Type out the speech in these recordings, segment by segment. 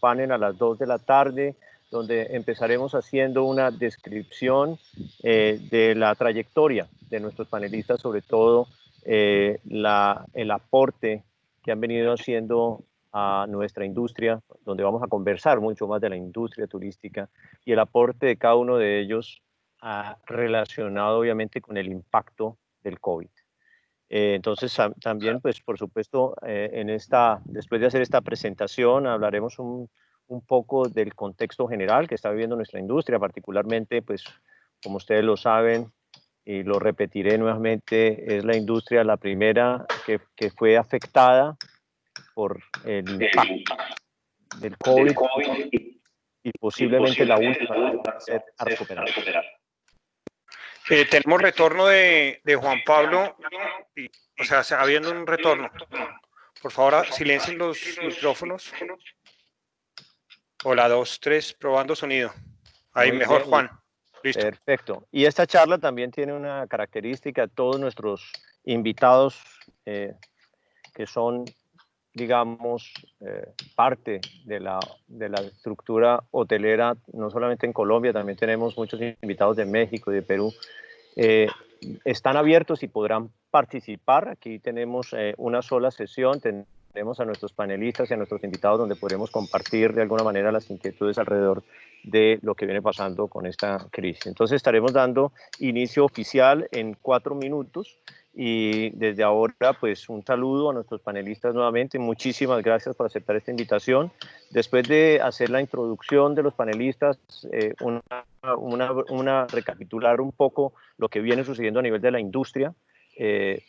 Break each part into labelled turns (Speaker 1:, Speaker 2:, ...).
Speaker 1: panel a las 2 de la tarde, donde empezaremos haciendo una descripción de la trayectoria de nuestros panelistas, sobre todo el aporte que han venido haciendo a nuestra industria, donde vamos a conversar mucho más de la industria turística y el aporte de cada uno de ellos relacionado obviamente con el impacto del COVID. Entonces también, pues por supuesto, después de hacer esta presentación, hablaremos un poco del contexto general que está viviendo nuestra industria, particularmente, pues como ustedes lo saben, y lo repetiré nuevamente, es la industria la primera que fue afectada por el impacto del COVID y posiblemente la última a recuperar.
Speaker 2: Tenemos retorno de Juan Pablo, o sea, habiendo un retorno. Por favor, silencien los micrófonos. Hola, 2, 3, probando sonido. Ahí, muy mejor, bien. Juan. Listo.
Speaker 1: Perfecto. Y esta charla también tiene una característica, todos nuestros invitados que son, digamos, parte de la estructura hotelera, no solamente en Colombia, también tenemos muchos invitados de México y de Perú, están abiertos y podrán participar. Aquí tenemos una sola sesión, tenemos a nuestros panelistas y a nuestros invitados donde podremos compartir de alguna manera las inquietudes alrededor de lo que viene pasando con esta crisis. Entonces estaremos dando inicio oficial en 4 minutos y desde ahora pues un saludo a nuestros panelistas nuevamente. Muchísimas gracias por aceptar esta invitación. Después de hacer la introducción de los panelistas, recapitular un poco lo que viene sucediendo a nivel de la industria,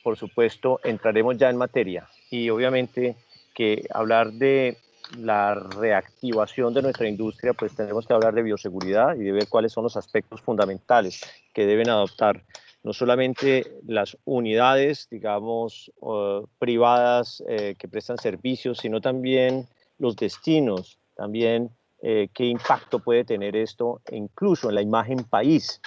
Speaker 1: por supuesto entraremos ya en materia y obviamente que hablar de la reactivación de nuestra industria, pues tenemos que hablar de bioseguridad y de ver cuáles son los aspectos fundamentales que deben adoptar no solamente las unidades, digamos, privadas que prestan servicios, sino también los destinos, también qué impacto puede tener esto incluso en la imagen país.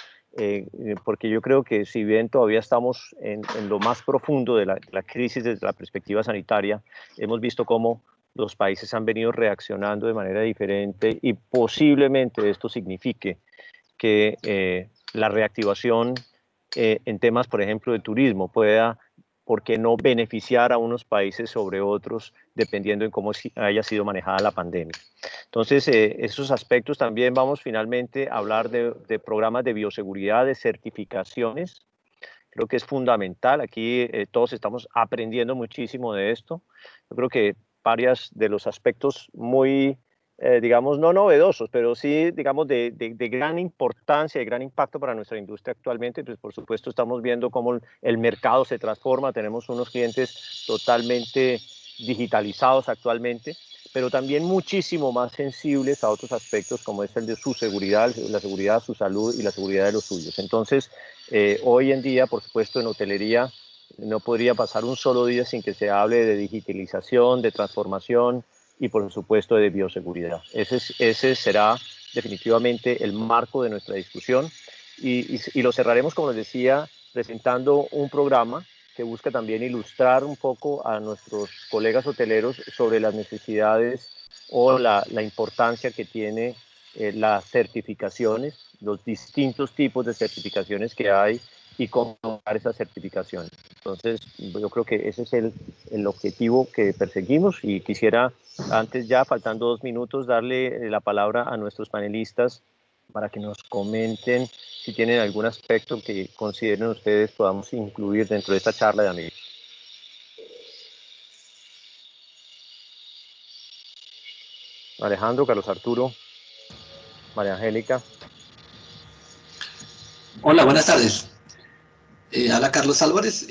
Speaker 1: Porque yo creo que si bien todavía estamos en lo más profundo de la crisis desde la perspectiva sanitaria, hemos visto cómo los países han venido reaccionando de manera diferente y posiblemente esto signifique que la reactivación en temas, por ejemplo, de turismo pueda, ¿por qué no beneficiar a unos países sobre otros dependiendo en cómo haya sido manejada la pandemia? Entonces, esos aspectos también vamos finalmente a hablar de programas de bioseguridad, de certificaciones. Creo que es fundamental. Aquí todos estamos aprendiendo muchísimo de esto. Yo creo que varios de los aspectos muy, digamos, no novedosos, pero sí, digamos, de gran importancia y gran impacto para nuestra industria actualmente. Pues, por supuesto, estamos viendo cómo el mercado se transforma. Tenemos unos clientes totalmente digitalizados actualmente, pero también muchísimo más sensibles a otros aspectos como es el de su seguridad, la seguridad, su salud y la seguridad de los suyos. Entonces, hoy en día, por supuesto, en hotelería no podría pasar un solo día sin que se hable de digitalización, de transformación y, por supuesto, de bioseguridad. Ese será definitivamente el marco de nuestra discusión y lo cerraremos, como les decía, presentando un programa que busca también ilustrar un poco a nuestros colegas hoteleros sobre las necesidades o la importancia que tiene las certificaciones, los distintos tipos de certificaciones que hay y cómo lograr esas certificaciones. Entonces, yo creo que ese es el objetivo que perseguimos y quisiera, antes ya, faltando 2 minutos, darle la palabra a nuestros panelistas para que nos comenten si tienen algún aspecto que consideren ustedes podamos incluir dentro de esta charla de amigos. Alejandro, Carlos Arturo, María Angélica.
Speaker 3: Hola, buenas tardes. Habla Carlos Álvarez.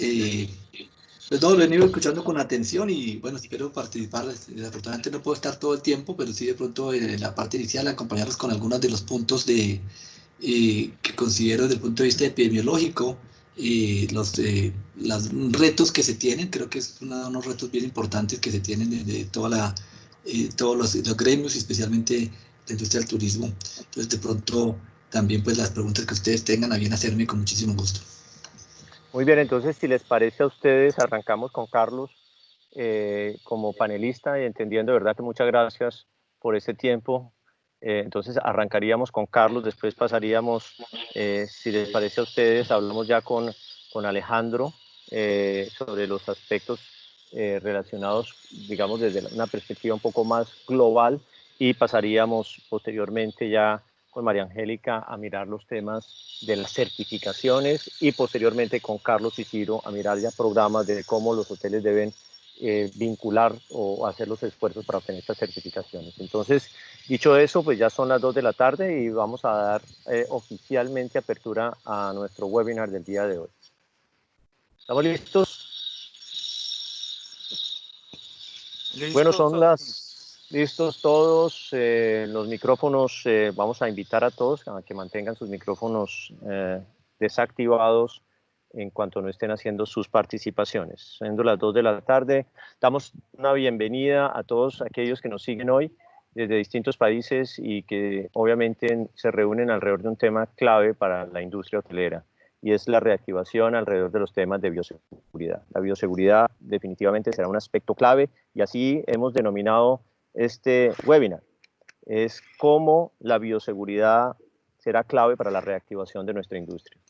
Speaker 3: Pues no, lo he ido escuchando con atención y bueno, espero participar. Desafortunadamente no puedo estar todo el tiempo, pero sí de pronto en la parte inicial acompañarlos con algunos de los puntos que considero desde el punto de vista epidemiológico, los retos que se tienen. Creo que es unos retos bien importantes que se tienen de todos los gremios, especialmente la industria del turismo. Entonces de pronto también pues las preguntas que ustedes tengan a bien hacerme con muchísimo gusto.
Speaker 1: Muy bien, entonces si les parece a ustedes, arrancamos con Carlos como panelista y entendiendo de verdad que muchas gracias por este tiempo. Entonces arrancaríamos con Carlos, después pasaríamos, si les parece a ustedes, hablamos ya con Alejandro sobre los aspectos relacionados, digamos, desde una perspectiva un poco más global, y pasaríamos posteriormente ya con María Angélica a mirar los temas de las certificaciones, y posteriormente con Carlos y Ciro a mirar ya programas de cómo los hoteles deben vincular o hacer los esfuerzos para obtener estas certificaciones. Entonces, dicho eso, pues ya son las 2 de la tarde y vamos a dar oficialmente apertura a nuestro webinar del día de hoy. ¿Estamos listos? Bueno, son listos todos. Los micrófonos, vamos a invitar a todos a que mantengan sus micrófonos desactivados en cuanto no estén haciendo sus participaciones. Siendo las 2 de la tarde, damos una bienvenida a todos aquellos que nos siguen hoy desde distintos países y que obviamente se reúnen alrededor de un tema clave para la industria hotelera, y es la reactivación alrededor de los temas de bioseguridad. La bioseguridad definitivamente será un aspecto clave, y así hemos denominado este webinar. Es cómo la bioseguridad será clave para la reactivación de nuestra industria.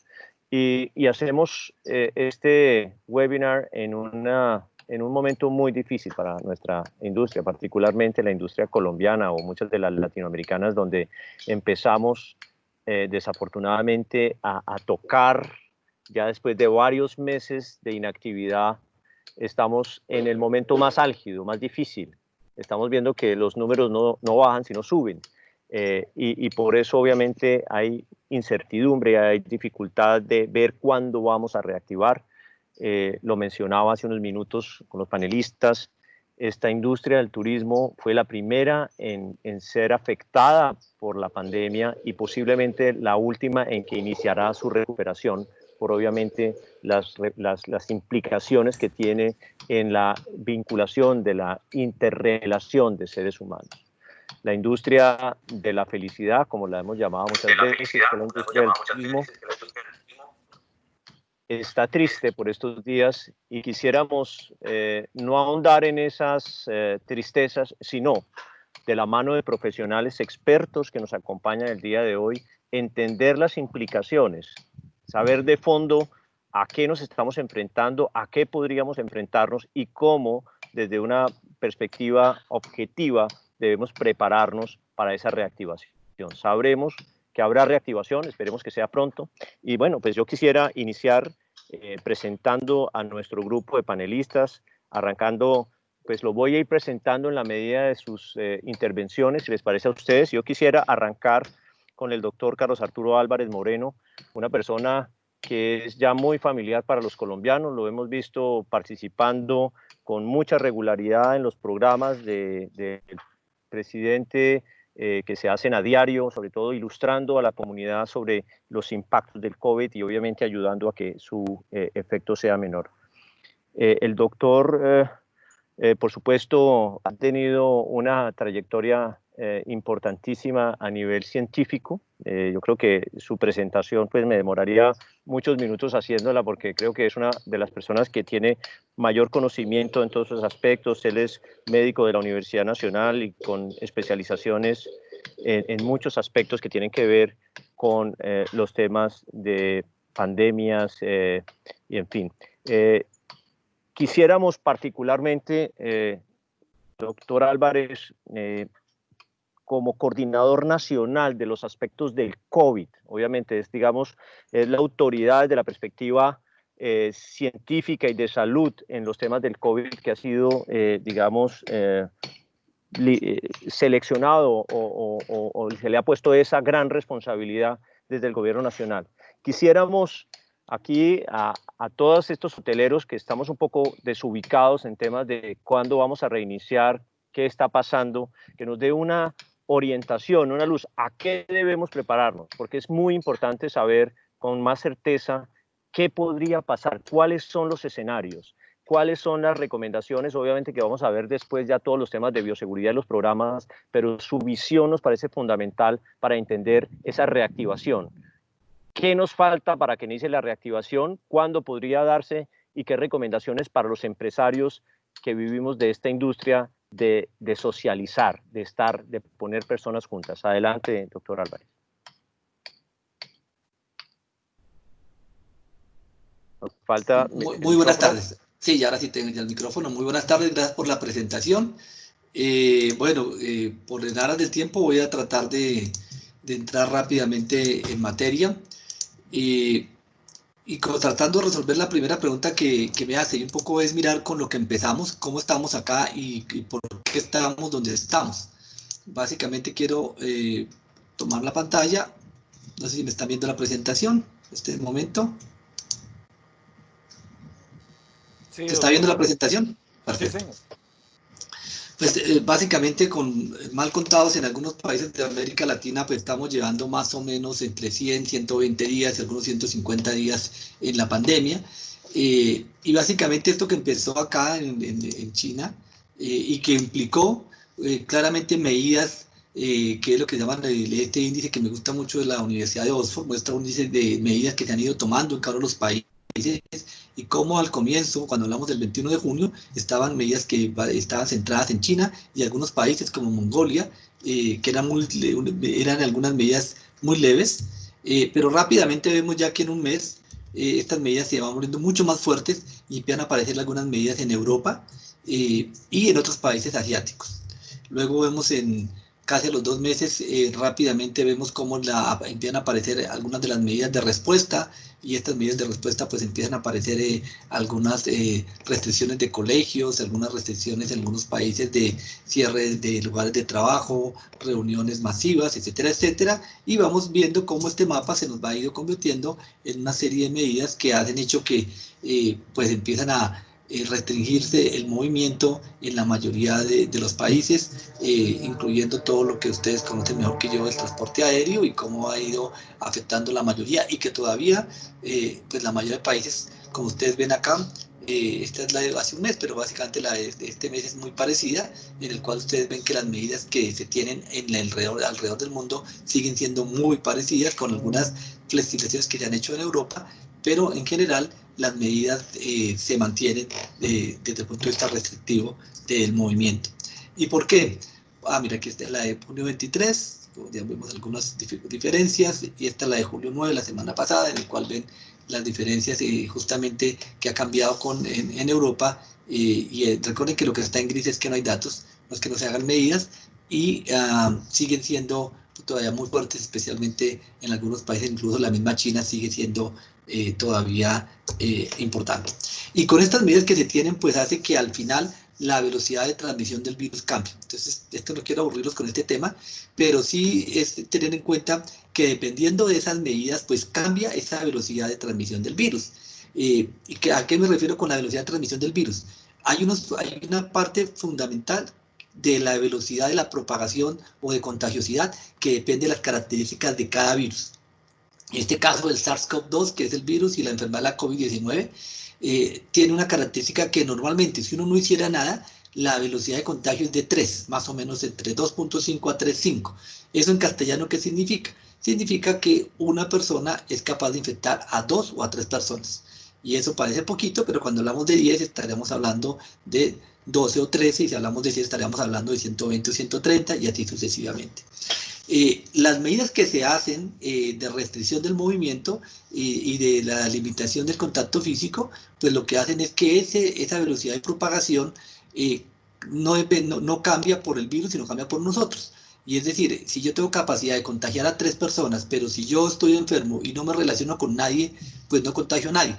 Speaker 1: Y hacemos este webinar en un momento muy difícil para nuestra industria, particularmente la industria colombiana o muchas de las latinoamericanas, donde empezamos desafortunadamente a tocar, ya después de varios meses de inactividad, estamos en el momento más álgido, más difícil. Estamos viendo que los números no bajan, sino suben. Y por eso obviamente hay incertidumbre, hay dificultad de ver cuándo vamos a reactivar. Lo mencionaba hace unos minutos con los panelistas, esta industria del turismo fue la primera en ser afectada por la pandemia y posiblemente la última en que iniciará su recuperación, por obviamente las implicaciones que tiene en la vinculación de la interrelación de seres humanos. La industria de la felicidad, como la hemos llamado muchas veces, que la industria del turismo, está triste por estos días, y quisiéramos no ahondar en esas tristezas, sino de la mano de profesionales expertos que nos acompañan el día de hoy, entender las implicaciones, saber de fondo a qué nos estamos enfrentando, a qué podríamos enfrentarnos y cómo, desde una perspectiva objetiva, debemos prepararnos para esa reactivación. Sabremos que habrá reactivación, esperemos que sea pronto. Y bueno, pues yo quisiera iniciar presentando a nuestro grupo de panelistas, arrancando, pues lo voy a ir presentando en la medida de sus intervenciones, si les parece a ustedes. Yo quisiera arrancar con el doctor Carlos Arturo Álvarez Moreno, una persona que es ya muy familiar para los colombianos, lo hemos visto participando con mucha regularidad en los programas del presidente que se hacen a diario, sobre todo ilustrando a la comunidad sobre los impactos del COVID y obviamente ayudando a que su efecto sea menor. El doctor, por supuesto, ha tenido una trayectoria importantísima a nivel científico. Yo creo que su presentación pues me demoraría muchos minutos haciéndola, porque creo que es una de las personas que tiene mayor conocimiento en todos esos aspectos. Él es médico de la Universidad Nacional y con especializaciones en muchos aspectos que tienen que ver con los temas de pandemias y en fin. Quisiéramos particularmente, doctor Álvarez, como coordinador nacional de los aspectos del COVID, obviamente es, digamos, es la autoridad desde la perspectiva científica y de salud en los temas del COVID, que ha sido, digamos, seleccionado o se le ha puesto esa gran responsabilidad desde el gobierno nacional. Quisiéramos aquí a todos estos hoteleros que estamos un poco desubicados en temas de cuándo vamos a reiniciar, qué está pasando, que nos dé una orientación, una luz, a qué debemos prepararnos, porque es muy importante saber con más certeza qué podría pasar, cuáles son los escenarios, cuáles son las recomendaciones, obviamente que vamos a ver después ya todos los temas de bioseguridad y los programas, pero su visión nos parece fundamental para entender esa reactivación. ¿Qué nos falta para que inicie la reactivación? ¿Cuándo podría darse? ¿Y qué recomendaciones para los empresarios que vivimos de esta industria de socializar, de poner personas juntas. Adelante, doctor Álvarez. Falta
Speaker 3: muy buenas tardes. Sí, ahora sí tengo ya el micrófono. Muy buenas tardes, gracias por la presentación. Por en aras del tiempo voy a tratar de entrar rápidamente en materia. Y como tratando de resolver la primera pregunta que me hace, y un poco es mirar con lo que empezamos, cómo estamos acá y por qué estamos donde estamos. Básicamente quiero tomar la pantalla. No sé si me están viendo la presentación en este momento.
Speaker 2: Sí,
Speaker 3: ¿Se está viendo la presentación? Perfecto.
Speaker 2: Sí, sí.
Speaker 3: Pues básicamente, mal contados, en algunos países de América Latina, pues estamos llevando más o menos entre 100, 120 días, algunos 150 días en la pandemia. Y básicamente esto que empezó acá en China y que implicó claramente medidas, que es lo que llaman este índice que me gusta mucho de la Universidad de Oxford, muestra un índice de medidas que se han ido tomando en cada uno de los países, y cómo al comienzo, cuando hablamos del 21 de junio, estaban medidas que estaban centradas en China y algunos países como Mongolia, que eran algunas medidas muy leves, pero rápidamente vemos ya que en un mes estas medidas se van volviendo mucho más fuertes y empiezan a aparecer algunas medidas en Europa y en otros países asiáticos. Luego vemos casi a los 2 meses, rápidamente vemos cómo empiezan a aparecer algunas de las medidas de respuesta, y estas medidas de respuesta pues empiezan a aparecer algunas restricciones de colegios, algunas restricciones en algunos países de cierre de lugares de trabajo, reuniones masivas, etcétera, etcétera, y vamos viendo cómo este mapa se nos va a ir convirtiendo en una serie de medidas que hacen hecho que pues empiezan a restringirse el movimiento en la mayoría de los países, incluyendo todo lo que ustedes conocen mejor que yo, el transporte aéreo, y cómo ha ido afectando la mayoría, y que todavía, pues la mayoría de países, como ustedes ven acá, esta es la de hace un mes, pero básicamente la de este mes es muy parecida, en el cual ustedes ven que las medidas que se tienen alrededor del mundo siguen siendo muy parecidas, con algunas flexibilizaciones que se han hecho en Europa, pero en general las medidas se mantienen desde el punto de vista restrictivo del movimiento. ¿Y por qué? Mira, aquí está la de junio 23, ya vemos algunas diferencias, y esta es la de julio 9, la semana pasada, en el cual ven las diferencias justamente que ha cambiado en Europa, y recuerden que lo que está en gris es que no hay datos, no es que no se hagan medidas, y siguen siendo todavía muy fuertes, especialmente en algunos países, incluso la misma China sigue siendo todavía importante. Y con estas medidas que se tienen, pues hace que al final la velocidad de transmisión del virus cambie. Entonces, esto no quiero aburrirlos con este tema, pero sí es tener en cuenta que dependiendo de esas medidas, pues cambia esa velocidad de transmisión del virus. ¿Y a qué me refiero con la velocidad de transmisión del virus? Hay una parte fundamental de la velocidad de la propagación o de contagiosidad que depende de las características de cada virus. En este caso, el SARS-CoV-2, que es el virus, y la enfermedad de la COVID-19, tiene una característica que normalmente, si uno no hiciera nada, la velocidad de contagio es de 3, más o menos entre 2.5 a 3.5. ¿Eso en castellano qué significa? Significa que una persona es capaz de infectar a 2 o a 3 personas. Y eso parece poquito, pero cuando hablamos de 10 estaríamos hablando de 12 o 13, y si hablamos de 100 estaríamos hablando de 120 o 130, y así sucesivamente. Las medidas que se hacen de restricción del movimiento y de la limitación del contacto físico, pues lo que hacen es que esa velocidad de propagación no cambia por el virus, sino cambia por nosotros. Y es decir, si yo tengo capacidad de contagiar a 3 personas, pero si yo estoy enfermo y no me relaciono con nadie, pues no contagio a nadie.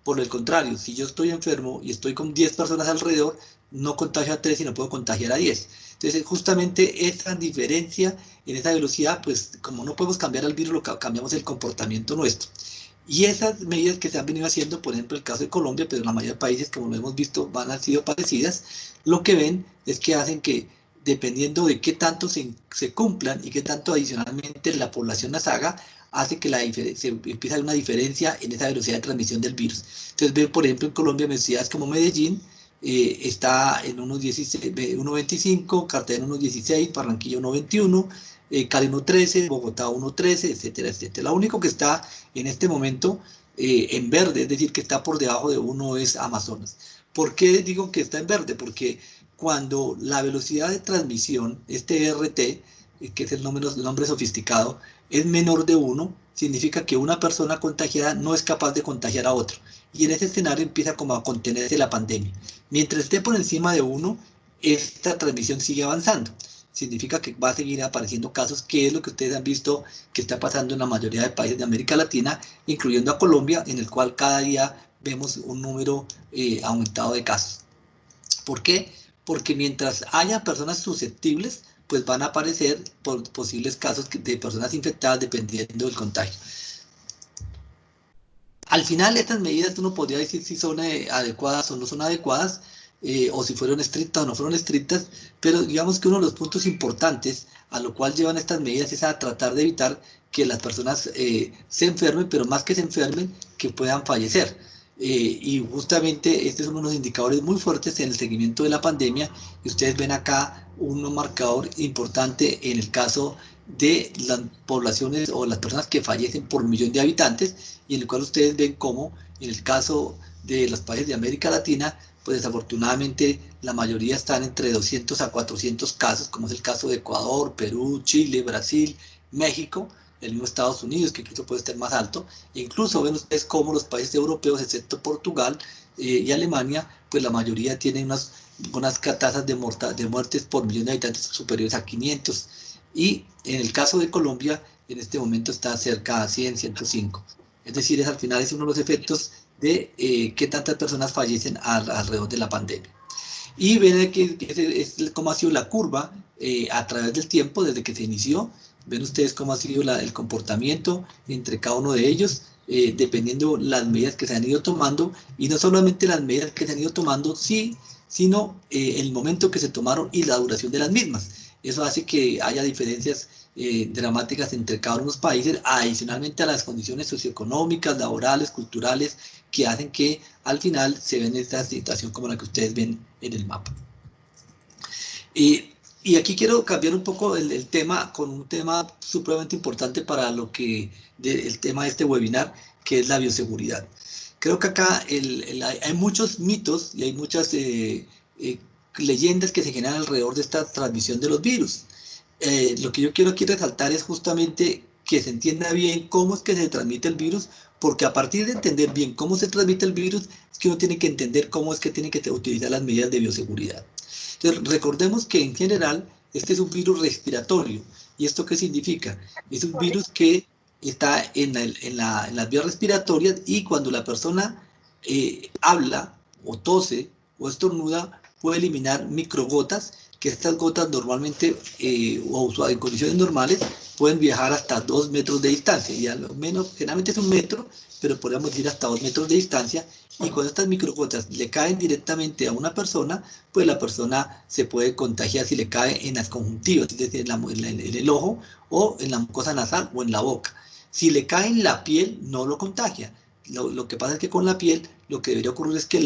Speaker 3: Por el contrario, si yo estoy enfermo y estoy con 10 personas alrededor, no contagio a 3, sino puedo contagiar a 10. Entonces, justamente esa diferencia en esa velocidad, pues como no podemos cambiar al virus, cambiamos el comportamiento nuestro. Y esas medidas que se han venido haciendo, por ejemplo, el caso de Colombia, pero en la mayoría de países, como lo hemos visto, han sido parecidas, lo que ven es que hacen que, dependiendo de qué tanto se cumplan y qué tanto adicionalmente la población las haga, hace que se empiece a haber una diferencia en esa velocidad de transmisión del virus. Entonces, ven, por ejemplo, en Colombia, en ciudades como Medellín, está en 1.25, Cartagena 1.16, Barranquilla 1.21, Cali 1.13, Bogotá 1.13, etcétera, etcétera. Lo único que está en este momento en verde, es decir, que está por debajo de 1, es Amazonas. ¿Por qué digo que está en verde? Porque cuando la velocidad de transmisión, este RT, que es el nombre sofisticado, es menor de 1, significa que una persona contagiada no es capaz de contagiar a otro. Y en ese escenario empieza como a contenerse la pandemia. Mientras esté por encima de 1, esta transmisión sigue avanzando. Significa que va a seguir apareciendo casos, que es lo que ustedes han visto que está pasando en la mayoría de países de América Latina, incluyendo a Colombia, en el cual cada día vemos un número aumentado de casos. ¿Por qué? Porque mientras haya personas susceptibles, pues van a aparecer posibles casos de personas infectadas dependiendo del contagio. Al final, estas medidas uno podría decir si son adecuadas o no son adecuadas, o si fueron estrictas o no fueron estrictas, pero digamos que uno de los puntos importantes a lo cual llevan estas medidas es a tratar de evitar que las personas se enfermen, pero más que se enfermen, que puedan fallecer. Y justamente este es uno de los indicadores muy fuertes en el seguimiento de la pandemia, y ustedes ven acá un marcador importante en el caso de las poblaciones o las personas que fallecen por millón de habitantes, y en el cual ustedes ven cómo en el caso de los países de América Latina, pues desafortunadamente la mayoría están entre 200 a 400 casos, como es el caso de Ecuador, Perú, Chile, Brasil, México, el mismo Estados Unidos, que incluso puede estar más alto. Incluso ven ustedes cómo los países europeos, excepto Portugal y Alemania, pues la mayoría tienen unas tasas de muertes por millón de habitantes superiores a 500. Y en el caso de Colombia, en este momento está cerca a 100, 105. Es decir, al final es uno de los efectos de qué tantas personas fallecen alrededor de la pandemia. Y ven que es cómo ha sido la curva a través del tiempo, desde que se inició. Ven ustedes cómo ha sido el comportamiento entre cada uno de ellos, dependiendo las medidas que se han ido tomando, y no solamente las medidas que se han ido tomando, sino el momento que se tomaron y la duración de las mismas. Eso hace que haya diferencias dramáticas entre cada uno de los países, adicionalmente a las condiciones socioeconómicas, laborales, culturales, que hacen que al final se ven esta situación como la que ustedes ven en el mapa. Y aquí quiero cambiar un poco el tema con un tema supremamente importante para el tema de este webinar, que es la bioseguridad. Creo que acá hay muchos mitos y hay muchas leyendas que se generan alrededor de esta transmisión de los virus. Lo que yo quiero aquí resaltar es justamente que se entienda bien cómo es que se transmite el virus, porque a partir de entender bien cómo se transmite el virus, es que uno tiene que entender cómo es que tiene que utilizar las medidas de bioseguridad. Entonces, recordemos que en general este es un virus respiratorio. ¿Y esto qué significa? Es un virus que está en las vías respiratorias, y cuando la persona habla o tose o estornuda, puede eliminar microgotas, que estas gotas normalmente o en condiciones normales pueden viajar hasta 2 metros de distancia, y al menos generalmente es 1 metro, pero podríamos ir hasta 2 metros de distancia. Y cuando estas microgotas le caen directamente a una persona, pues la persona se puede contagiar si le cae en las conjuntivas, es decir, en el ojo, o en la mucosa nasal, o en la boca. Si le cae en la piel, no lo contagia. Lo que pasa es que con la piel, lo que debería ocurrir es que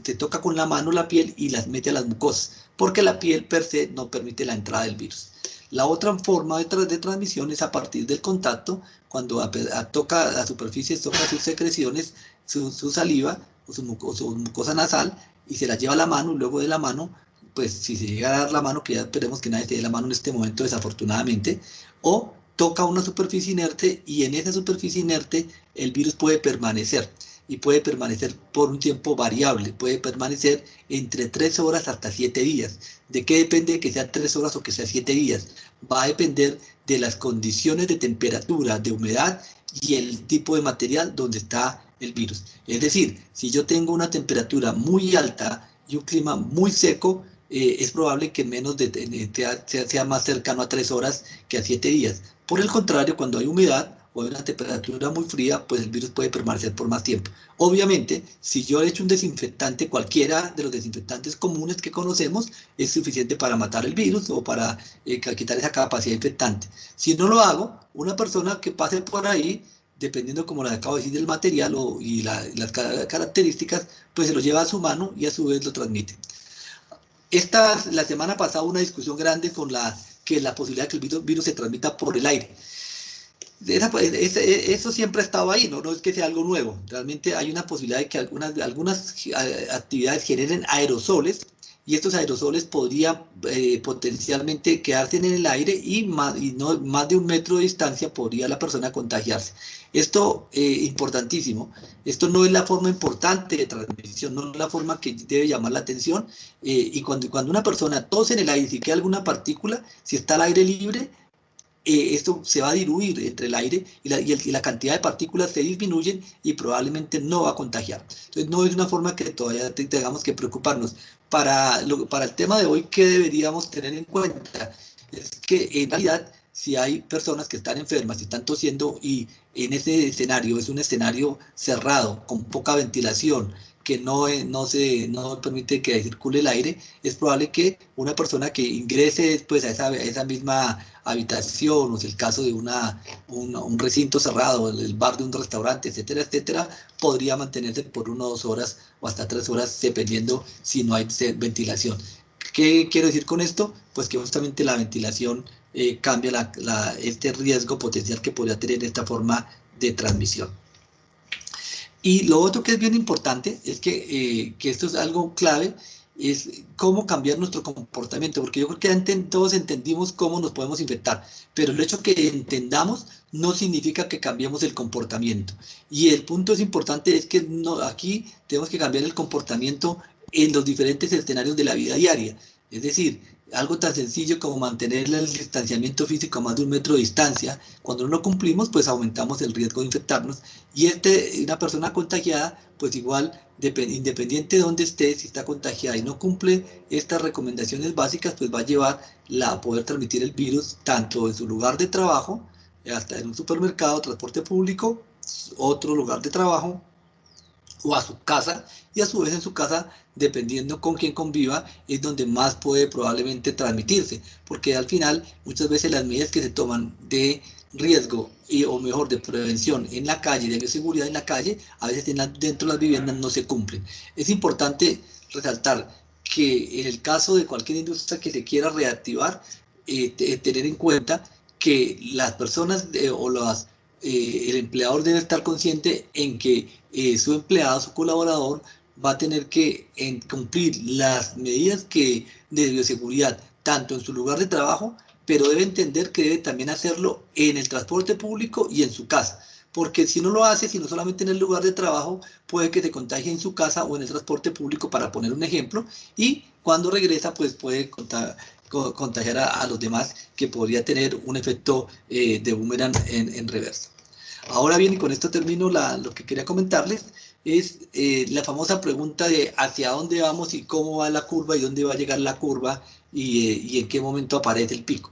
Speaker 3: te toca con la mano la piel y las mete a las mucosas, porque la piel per se no permite la entrada del virus. La otra forma de transmisión es a partir del contacto, cuando toca la superficie, toca sus secreciones, su saliva o su mucosa nasal, y se la lleva a la mano, y luego de la mano, pues si se llega a dar la mano, que ya esperemos que nadie se dé la mano en este momento desafortunadamente, o toca una superficie inerte, y en esa superficie inerte el virus puede permanecer, y puede permanecer por un tiempo variable, puede permanecer entre 3 horas hasta 7 días. ¿De qué depende que sea 3 horas o que sea 7 días? Va a depender de las condiciones de temperatura, de humedad y el tipo de material donde está el virus. Es decir, si yo tengo una temperatura muy alta y un clima muy seco, es probable que menos sea más cercano a 3 horas que a 7 días. Por el contrario, cuando hay humedad o hay una temperatura muy fría, pues el virus puede permanecer por más tiempo. Obviamente, si yo he hecho un desinfectante, cualquiera de los desinfectantes comunes que conocemos, es suficiente para matar el virus o para quitar esa capacidad infectante. Si no lo hago, una persona que pase por ahí, dependiendo, como les acabo de decir, del material y las características, pues se lo lleva a su mano y a su vez lo transmite. La semana pasada una discusión grande con la posibilidad de que el virus se transmita por el aire. Eso siempre ha estado ahí, no es que sea algo nuevo. Realmente hay una posibilidad de que algunas actividades generen aerosoles, y estos aerosoles podrían potencialmente quedarse en el aire y no, más de 1 metro de distancia podría la persona contagiarse. Esto importantísimo. Esto no es la forma importante de transmisión, no es la forma que debe llamar la atención. Y cuando una persona tose en el aire, si queda alguna partícula, si está al aire libre, esto se va a diluir entre el aire y la cantidad de partículas se disminuyen y probablemente no va a contagiar. Entonces no es una forma que todavía tengamos que preocuparnos. Para el tema de hoy, ¿qué deberíamos tener en cuenta? Es que en realidad, si hay personas que están enfermas y están tosiendo y en ese escenario, es un escenario cerrado, con poca ventilación, que no permite que circule el aire, es probable que una persona que ingrese después a esa misma habitación, o es el caso de un recinto cerrado, el bar de un restaurante, etcétera, etcétera, podría mantenerse por 1 o 2 horas o hasta 3 horas, dependiendo si no hay ventilación. ¿Qué quiero decir con esto? Pues que justamente la ventilación cambia este riesgo potencial que podría tener esta forma de transmisión. Y lo otro que es bien importante es que esto es algo clave, es cómo cambiar nuestro comportamiento, porque yo creo que todos entendimos cómo nos podemos infectar, pero el hecho que entendamos no significa que cambiemos el comportamiento. Y el punto es importante es que aquí tenemos que cambiar el comportamiento en los diferentes escenarios de la vida diaria. Es decir, algo tan sencillo como mantener el distanciamiento físico a más de 1 metro de distancia. Cuando no lo cumplimos, pues aumentamos el riesgo de infectarnos. Y una persona contagiada, pues igual, independiente de dónde esté, si está contagiada y no cumple estas recomendaciones básicas, pues va a llevar a poder transmitir el virus tanto en su lugar de trabajo, hasta en un supermercado, transporte público, otro lugar de trabajo, o a su casa, y a su vez en su casa, dependiendo con quién conviva, es donde más puede probablemente transmitirse, porque al final muchas veces las medidas que se toman de riesgo o mejor de prevención en la calle, de bioseguridad en la calle, a veces dentro de las viviendas no se cumplen. Es importante resaltar que en el caso de cualquier industria que se quiera reactivar, tener en cuenta que las personas el empleador debe estar consciente en que su empleado, su colaborador, va a tener que cumplir las medidas de bioseguridad, tanto en su lugar de trabajo, pero debe entender que debe también hacerlo en el transporte público y en su casa. Porque si no lo hace, sino solamente en el lugar de trabajo, puede que se contagie en su casa o en el transporte público, para poner un ejemplo, y cuando regresa, pues puede contagiar a los demás, que podría tener un efecto de boomerang en reversa. Ahora bien, y con esto termino lo que quería comentarles, es la famosa pregunta de hacia dónde vamos y cómo va la curva y dónde va a llegar la curva y en qué momento aparece el pico.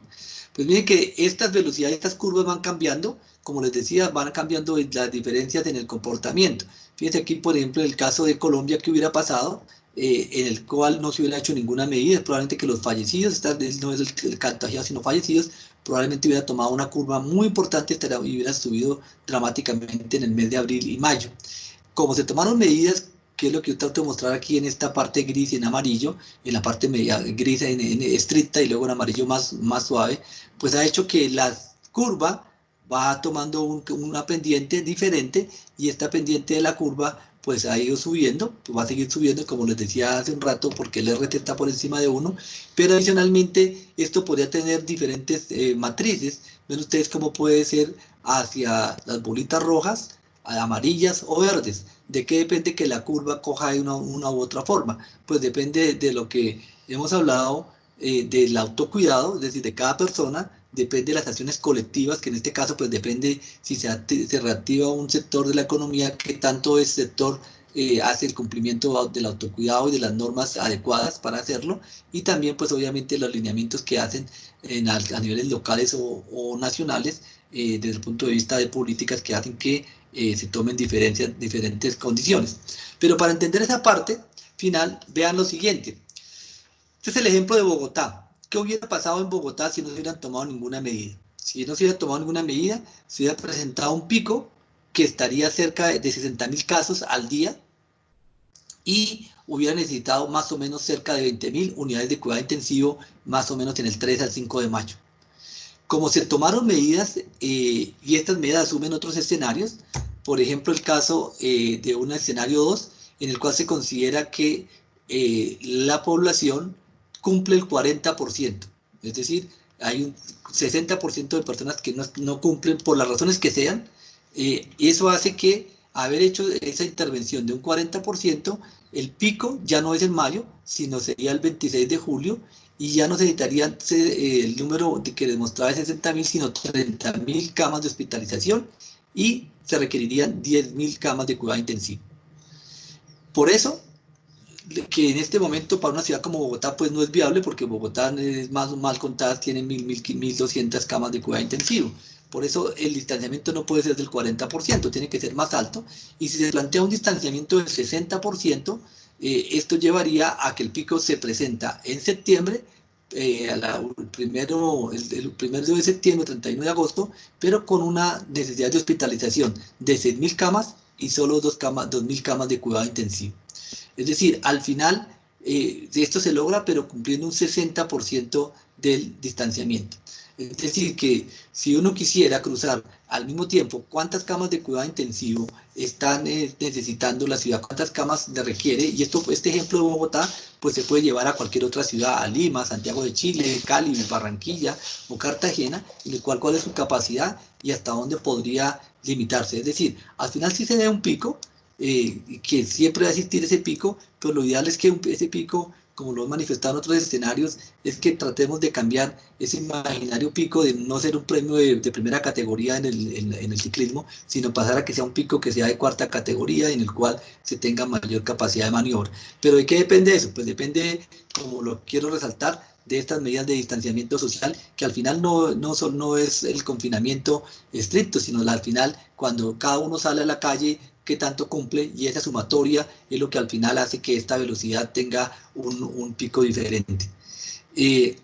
Speaker 3: Pues miren que estas velocidades, estas curvas van cambiando, como les decía, van cambiando las diferencias en el comportamiento. Fíjense aquí, por ejemplo, en el caso de Colombia, ¿qué hubiera pasado? En el cual no se hubiera hecho ninguna medida, probablemente que los fallecidos, no es el contagiado, sino fallecidos, probablemente hubiera tomado una curva muy importante y hubiera subido dramáticamente en el mes de abril y mayo. Como se tomaron medidas, que es lo que yo trato de mostrar aquí en esta parte gris y en amarillo, en la parte media gris en estricta y luego en amarillo más suave, pues ha hecho que la curva va tomando una pendiente diferente, y esta pendiente de la curva pues ha ido subiendo, pues va a seguir subiendo, como les decía hace un rato, porque el RT está por encima de 1, pero adicionalmente esto podría tener diferentes matrices. Ven ustedes cómo puede ser hacia las bolitas rojas, amarillas o verdes. ¿De qué depende que la curva coja de una u otra forma? Pues depende de lo que hemos hablado, del autocuidado, es decir, de cada persona, depende de las acciones colectivas, que en este caso pues depende si se reactiva un sector de la economía, que tanto ese sector hace el cumplimiento del autocuidado y de las normas adecuadas para hacerlo, y también pues obviamente los lineamientos que hacen a niveles locales o nacionales, desde el punto de vista de políticas que hacen que se tomen diferentes condiciones. Pero para entender esa parte final, vean lo siguiente. Este es el ejemplo de Bogotá. ¿Qué hubiera pasado en Bogotá si no se hubieran tomado ninguna medida? Si no se hubiera tomado ninguna medida, se hubiera presentado un pico que estaría cerca de 60.000 casos al día, y hubiera necesitado más o menos cerca de 20.000 unidades de cuidado intensivo, más o menos en el 3 al 5 de mayo. Como se tomaron medidas, y estas medidas asumen otros escenarios, por ejemplo el caso de un escenario 2, en el cual se considera que la población cumple el 40%. Es decir, hay un 60% de personas que no cumplen por las razones que sean. Eso hace que haber hecho esa intervención de un 40%, el pico ya no es en mayo, sino sería el 26 de julio, y ya no se necesitaría el número que demostraba 60.000, sino 30.000 camas de hospitalización, y se requerirían 10.000 camas de cuidado intensivo. Por eso, que en este momento para una ciudad como Bogotá pues no es viable, porque Bogotá es más mal contadas, tiene 1.200 camas de cuidado intensivo. Por eso el distanciamiento no puede ser del 40%, tiene que ser más alto. Y si se plantea un distanciamiento del 60%, esto llevaría a que el pico se presenta en septiembre, el primer día de septiembre, 31 de agosto, pero con una necesidad de hospitalización de 6.000 camas y solo 2.000 camas de cuidado intensivo. Es decir, al final esto se logra, pero cumpliendo un 60% del distanciamiento. Es decir, que si uno quisiera cruzar al mismo tiempo cuántas camas de cuidado intensivo están necesitando la ciudad, cuántas camas le requiere, y este ejemplo de Bogotá, pues se puede llevar a cualquier otra ciudad, a Lima, Santiago de Chile, Cali, Barranquilla o Cartagena, en el cuál es su capacidad y hasta dónde podría limitarse. Es decir, al final sí se da un pico, que siempre va a existir ese pico, pero lo ideal es que ese pico, como lo han manifestado en otros escenarios, es que tratemos de cambiar ese imaginario pico de no ser un premio de primera categoría en el ciclismo, sino pasar a que sea un pico que sea de cuarta categoría, en el cual se tenga mayor capacidad de maniobra. ¿Pero de qué depende eso? Pues depende, como lo quiero resaltar, de estas medidas de distanciamiento social, que al final no es el confinamiento estricto, sino al final cuando cada uno sale a la calle, qué tanto cumple, y esa sumatoria es lo que al final hace que esta velocidad tenga un pico diferente. Y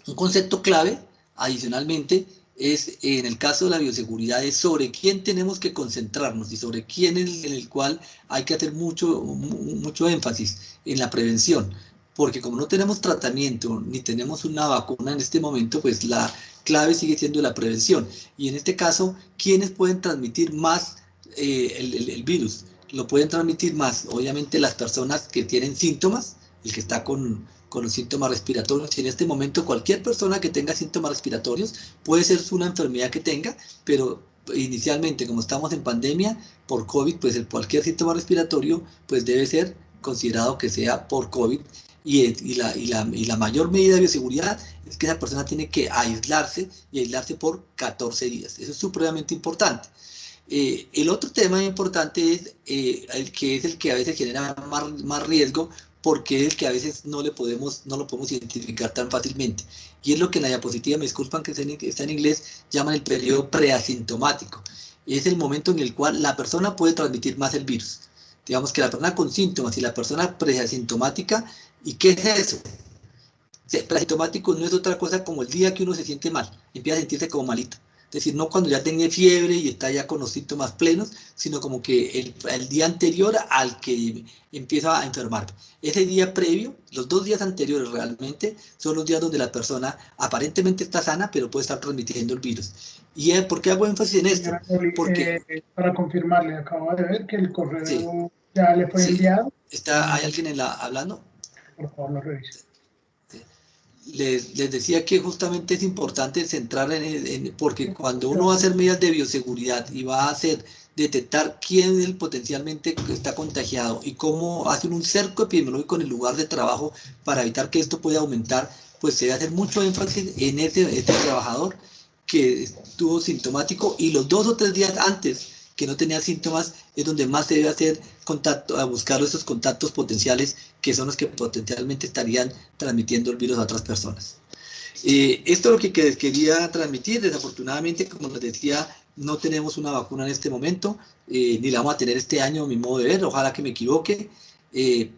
Speaker 3: un concepto clave, adicionalmente, es en el caso de la bioseguridad, es sobre quién tenemos que concentrarnos y sobre quién en el cual hay que hacer mucho énfasis en la prevención. Porque como no tenemos tratamiento ni tenemos una vacuna en este momento, pues la clave sigue siendo la prevención. Y en este caso, ¿quiénes pueden transmitir más el virus? Lo pueden transmitir más, obviamente, las personas que tienen síntomas, el que está con los síntomas respiratorios. Y en este momento cualquier persona que tenga síntomas respiratorios, puede ser una enfermedad que tenga, pero inicialmente, como estamos en pandemia por COVID, pues cualquier síntoma respiratorio pues debe ser considerado que sea por COVID. Y la mayor medida de bioseguridad es que esa persona tiene que aislarse, y aislarse por 14 días. Eso es supremamente importante. El otro tema importante es el que a veces genera más riesgo, porque es el que a veces no lo podemos identificar tan fácilmente. Y es lo que en la diapositiva, me disculpan que está en inglés, llaman el periodo preasintomático. Es el momento en el cual la persona puede transmitir más el virus. Digamos que la persona con síntomas y la persona preasintomática. ¿Y qué es eso? Preasintomático no es otra cosa como el día que uno se siente mal, empieza a sentirse como malito. Es decir, no cuando ya tiene fiebre y está ya con los síntomas plenos, sino como que el día anterior al que empieza a enfermar. Ese día previo, los 2 días anteriores realmente, son los días donde la persona aparentemente está sana, pero puede estar transmitiendo el virus. ¿Y por qué hago énfasis en esto? Porque,
Speaker 4: para confirmarle, acabo de ver que el correo
Speaker 3: sí,
Speaker 4: ya le fue enviado.
Speaker 3: ¿hay alguien hablando?
Speaker 4: Por favor, lo revise.
Speaker 3: Les decía que justamente es importante centrar porque cuando uno va a hacer medidas de bioseguridad y va a hacer detectar quién es potencialmente está contagiado y cómo hacen un cerco epidemiológico en el lugar de trabajo para evitar que esto pueda aumentar, pues se debe hacer mucho énfasis en este trabajador que estuvo sintomático, y los 2 o 3 días antes que no tenía síntomas es donde más se debe hacer contacto, a buscar esos contactos potenciales, que son los que potencialmente estarían transmitiendo el virus a otras personas. Esto es lo que quería transmitir. Desafortunadamente, como les decía, no tenemos una vacuna en este momento, ni la vamos a tener este año, a mi modo de ver, ojalá que me equivoque,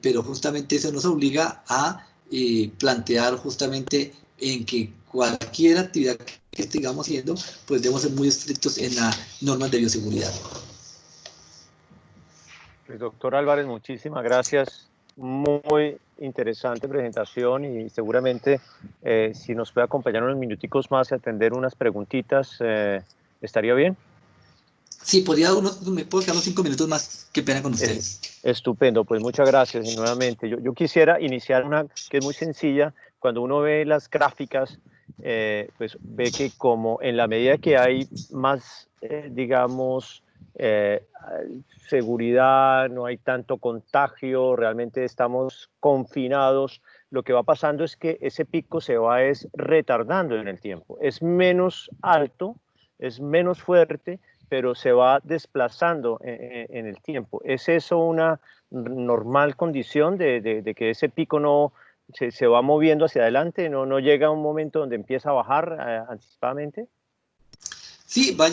Speaker 3: pero justamente eso nos obliga a plantear justamente en que cualquier actividad que estemos haciendo, pues debemos ser muy estrictos en las normas de bioseguridad.
Speaker 1: Pues, doctor Álvarez, muchísimas gracias. Muy interesante presentación, y seguramente si nos puede acompañar unos minuticos más y atender unas preguntitas, ¿estaría bien?
Speaker 3: Sí, me puedo quedar unos 5 minutos más, qué pena con ustedes.
Speaker 1: Estupendo, pues muchas gracias. Y nuevamente, yo quisiera iniciar una que es muy sencilla. Cuando uno ve las gráficas, pues ve que como en la medida que hay más, digamos, seguridad, no hay tanto contagio, realmente estamos confinados, lo que va pasando es que ese pico se va retardando en el tiempo. Es menos alto, es menos fuerte, pero se va desplazando en el tiempo. ¿Es eso una normal condición de que ese pico no se va moviendo hacia adelante, no llega a un momento donde empieza a bajar anticipadamente?
Speaker 3: Sí, va a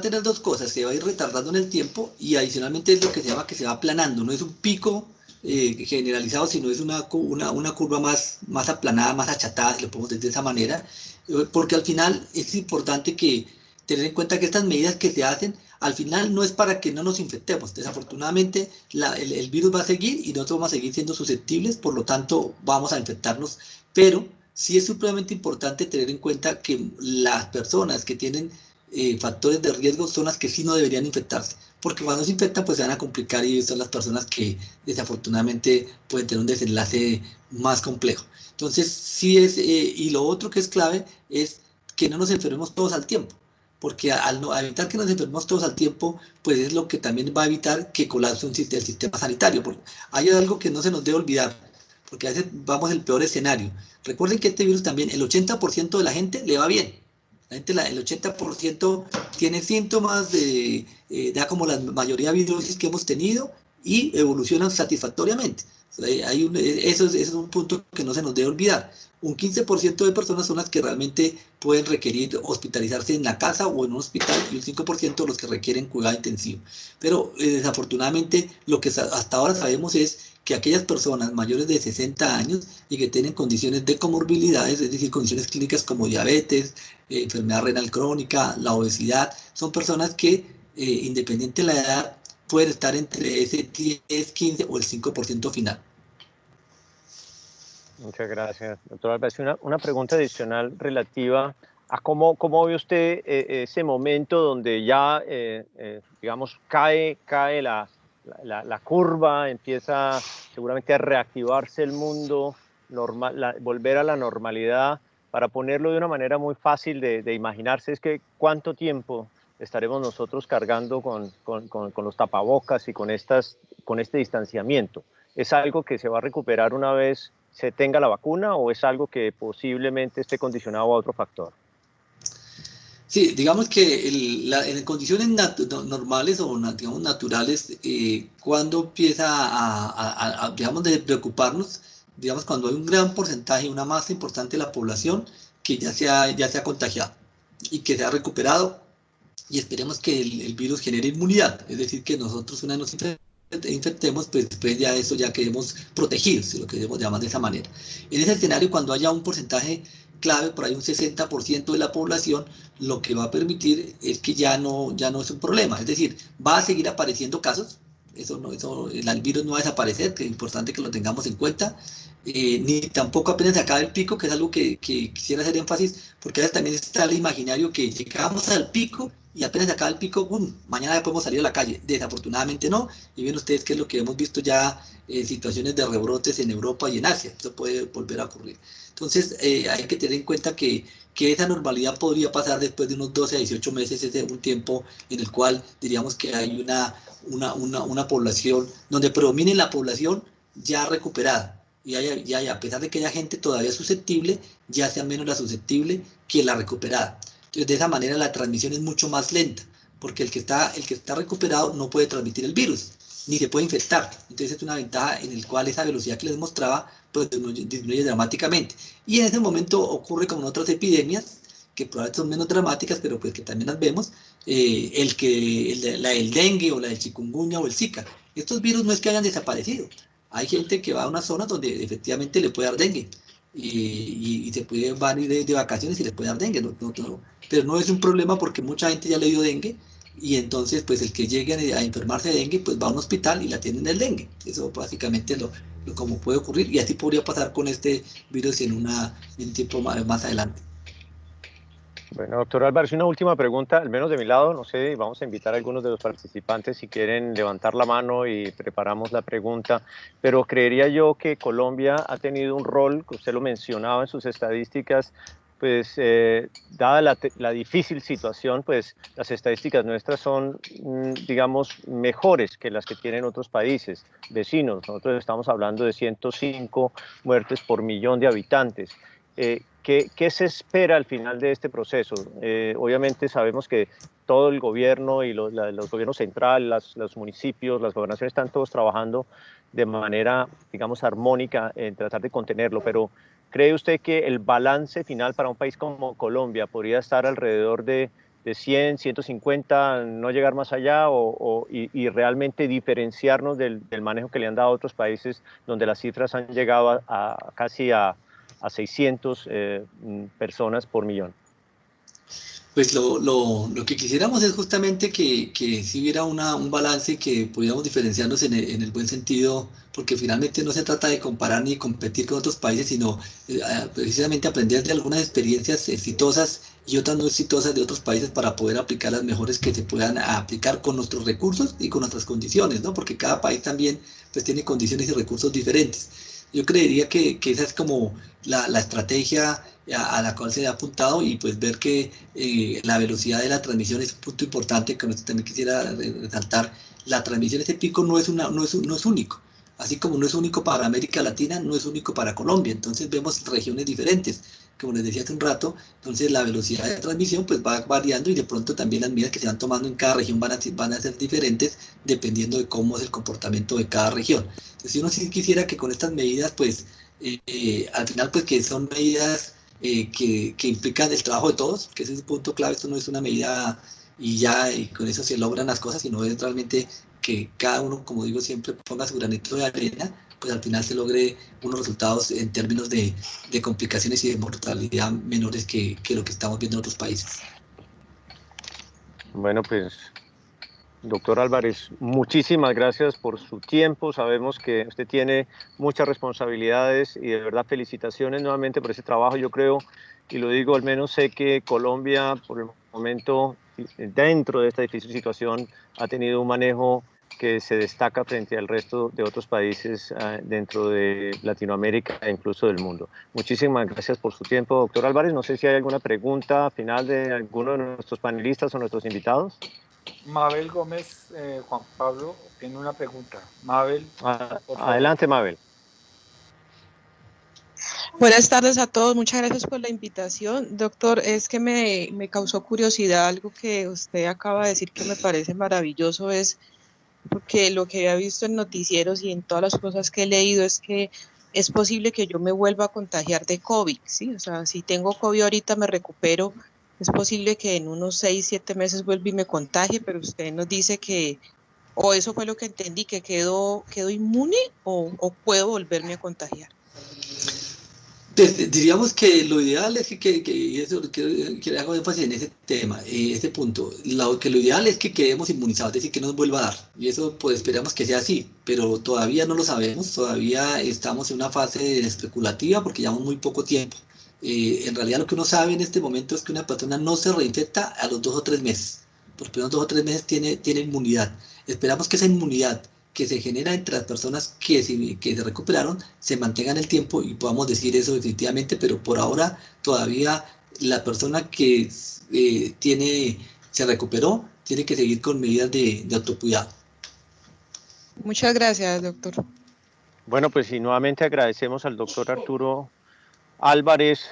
Speaker 3: tener dos cosas, se va a ir retardando en el tiempo y adicionalmente es lo que se llama que se va aplanando, no es un pico generalizado, sino es una curva más aplanada, más achatada, si lo podemos decir de esa manera, porque al final es importante que tener en cuenta que estas medidas que se hacen, al final no es para que no nos infectemos, desafortunadamente el virus va a seguir y nosotros vamos a seguir siendo susceptibles, por lo tanto vamos a infectarnos, pero sí es supremamente importante tener en cuenta que las personas que tienen factores de riesgo son las que sí no deberían infectarse, porque cuando se infectan pues se van a complicar y son las personas que desafortunadamente pueden tener un desenlace más complejo. Entonces sí y lo otro que es clave es que no nos enfermemos todos al tiempo, porque al evitar que nos enfermemos todos al tiempo, pues es lo que también va a evitar que colapse el sistema sanitario. Porque hay algo que no se nos debe olvidar, porque a veces vamos al peor escenario. Recuerden que este virus también, el 80% de la gente le va bien. El 80% tiene síntomas ya como la mayoría de viruses que hemos tenido y evolucionan satisfactoriamente. Eso es un punto que no se nos debe olvidar. Un 15% de personas son las que realmente pueden requerir hospitalizarse en la casa o en un hospital y un 5% los que requieren cuidado intensivo. Pero desafortunadamente lo que hasta ahora sabemos es que aquellas personas mayores de 60 años y que tienen condiciones de comorbilidades, es decir, condiciones clínicas como diabetes, enfermedad renal crónica, la obesidad, son personas que, independiente de la edad, pueden estar entre ese 10, 15 o el 5% final.
Speaker 1: Muchas gracias, doctor Álvarez. Una pregunta adicional relativa a cómo ve usted ese momento donde ya, digamos, cae la curva, empieza seguramente a reactivarse el mundo, volver a la normalidad. Para ponerlo de una manera muy fácil de imaginarse, es que cuánto tiempo estaremos nosotros cargando con los tapabocas y con este distanciamiento. ¿Es algo que se va a recuperar una vez se tenga la vacuna o es algo que posiblemente esté condicionado a otro factor?
Speaker 3: Sí, digamos que en condiciones normales o digamos, naturales, cuando empieza digamos, de preocuparnos, digamos, cuando hay un gran porcentaje, una masa importante de la población que ya se ha contagiado y que se ha recuperado, y esperemos que el virus genere inmunidad, es decir, que nosotros una vez nos infectemos, pues después ya eso ya quedemos protegidos, si lo queremos llamar de esa manera. En ese escenario, cuando haya un porcentaje clave, por ahí un 60% de la población, lo que va a permitir es que ya no es un problema, es decir, va a seguir apareciendo casos, el virus no va a desaparecer, que es importante que lo tengamos en cuenta, ni tampoco apenas se acaba el pico, que es algo que quisiera hacer énfasis, porque a veces también está el imaginario que llegamos al pico y apenas se acaba el pico, ¡bum!, mañana ya podemos salir a la calle. Desafortunadamente no, y ven ustedes que es lo que hemos visto ya en situaciones de rebrotes en Europa y en Asia, eso puede volver a ocurrir. Entonces hay que tener en cuenta que esa normalidad podría pasar después de unos 12 a 18 meses, es un tiempo en el cual diríamos que hay una población, donde predomine la población ya recuperada, y a pesar de que haya gente todavía susceptible, ya sea menos la susceptible que la recuperada. Entonces, de esa manera la transmisión es mucho más lenta, porque el que está recuperado no puede transmitir el virus, ni se puede infectar. Entonces es una ventaja en el cual esa velocidad que les mostraba pues disminuye dramáticamente. Y en ese momento ocurre como en otras epidemias, que probablemente son menos dramáticas, pero pues que también las vemos, la del dengue o la del chikungunya o el Zika. Estos virus no es que hayan desaparecido. Hay gente que va a una zona donde efectivamente le puede dar dengue y se puede van ir de vacaciones y le puede dar dengue, pero no es un problema porque mucha gente ya le dio dengue y entonces pues el que llegue a enfermarse de dengue pues va a un hospital y la atienden el dengue. Eso básicamente es como puede ocurrir y así podría pasar con este virus en un tiempo más adelante.
Speaker 1: Bueno, doctor Álvarez, una última pregunta, al menos de mi lado, no sé, vamos a invitar a algunos de los participantes si quieren levantar la mano y preparamos la pregunta, pero creería yo que Colombia ha tenido un rol, que usted lo mencionaba en sus estadísticas, pues dada la difícil situación, pues las estadísticas nuestras son, digamos, mejores que las que tienen otros países vecinos. Nosotros estamos hablando de 105 muertes por millón de habitantes. ¿Qué se espera al final de este proceso? Obviamente sabemos que todo el gobierno y los gobiernos centrales, los municipios, las gobernaciones están todos trabajando de manera, digamos, armónica en tratar de contenerlo, pero ¿cree usted que el balance final para un país como Colombia podría estar alrededor de 100, 150, no llegar más allá y realmente diferenciarnos del manejo que le han dado a otros países donde las cifras han llegado casi a 600 personas por millón?
Speaker 3: Pues lo que quisiéramos es justamente que si hubiera un balance y que pudiéramos diferenciarnos en el buen sentido, porque finalmente no se trata de comparar ni competir con otros países, sino precisamente aprender de algunas experiencias exitosas y otras no exitosas de otros países para poder aplicar las mejores que se puedan aplicar con nuestros recursos y con nuestras condiciones, ¿no? Porque cada país también pues tiene condiciones y recursos diferentes. Yo creería que esa es como la estrategia a la cual se ha apuntado y pues ver que la velocidad de la transmisión es un punto importante que también quisiera resaltar. La transmisión, ese pico no es único. Así como no es único para América Latina, no es único para Colombia. Entonces vemos regiones diferentes. Como les decía hace un rato, entonces la velocidad de transmisión pues va variando y de pronto también las medidas que se van tomando en cada región van a ser diferentes dependiendo de cómo es el comportamiento de cada región. Entonces uno sí quisiera que con estas medidas pues al final pues que son medidas que implican el trabajo de todos, que ese es un punto clave. Esto no es una medida y ya y con eso se logran las cosas, sino es realmente que cada uno, como digo siempre, ponga su granito de arena, pues al final se logre unos resultados en términos de complicaciones y de mortalidad menores que lo que estamos viendo en otros países.
Speaker 1: Bueno, pues doctor Álvarez, muchísimas gracias por su tiempo. Sabemos que usted tiene muchas responsabilidades y de verdad felicitaciones nuevamente por ese trabajo. Yo creo, y lo digo, al menos sé que Colombia por el momento, dentro de esta difícil situación, ha tenido un manejo que se destaca frente al resto de otros países dentro de Latinoamérica e incluso del mundo. Muchísimas gracias por su tiempo, doctor Álvarez. No sé si hay alguna pregunta final de alguno de nuestros panelistas o nuestros invitados.
Speaker 2: Mabel Gómez, Juan Pablo, tiene una pregunta. Mabel, por favor.
Speaker 1: Adelante, Mabel.
Speaker 5: Buenas tardes a todos, muchas gracias por la invitación. Doctor, es que me causó curiosidad algo que usted acaba de decir que me parece maravilloso, es porque lo que he visto en noticieros y en todas las cosas que he leído es que es posible que yo me vuelva a contagiar de COVID, ¿sí? O sea, si tengo COVID ahorita me recupero, es posible que en unos 6, 7 meses vuelva y me contagie, pero usted nos dice que, o eso fue lo que entendí, que quedo inmune o puedo volverme a contagiar.
Speaker 3: Diríamos que lo ideal es y eso que hago énfasis en ese tema, este punto, lo ideal es que quedemos inmunizados, es decir, que nos vuelva a dar, y eso pues esperamos que sea así, pero todavía no lo sabemos, todavía estamos en una fase especulativa porque llevamos muy poco tiempo. En realidad lo que uno sabe en este momento es que una persona no se reinfecta a los 2 o 3 meses, por los primeros 2 o 3 meses tiene inmunidad. Esperamos que esa inmunidad que se genera entre las personas que se recuperaron se mantenga en el tiempo y podamos decir eso definitivamente, pero por ahora todavía la persona que se recuperó tiene que seguir con medidas de autocuidado.
Speaker 5: Muchas gracias, doctor.
Speaker 1: Bueno, pues y nuevamente agradecemos al doctor Arturo Álvarez,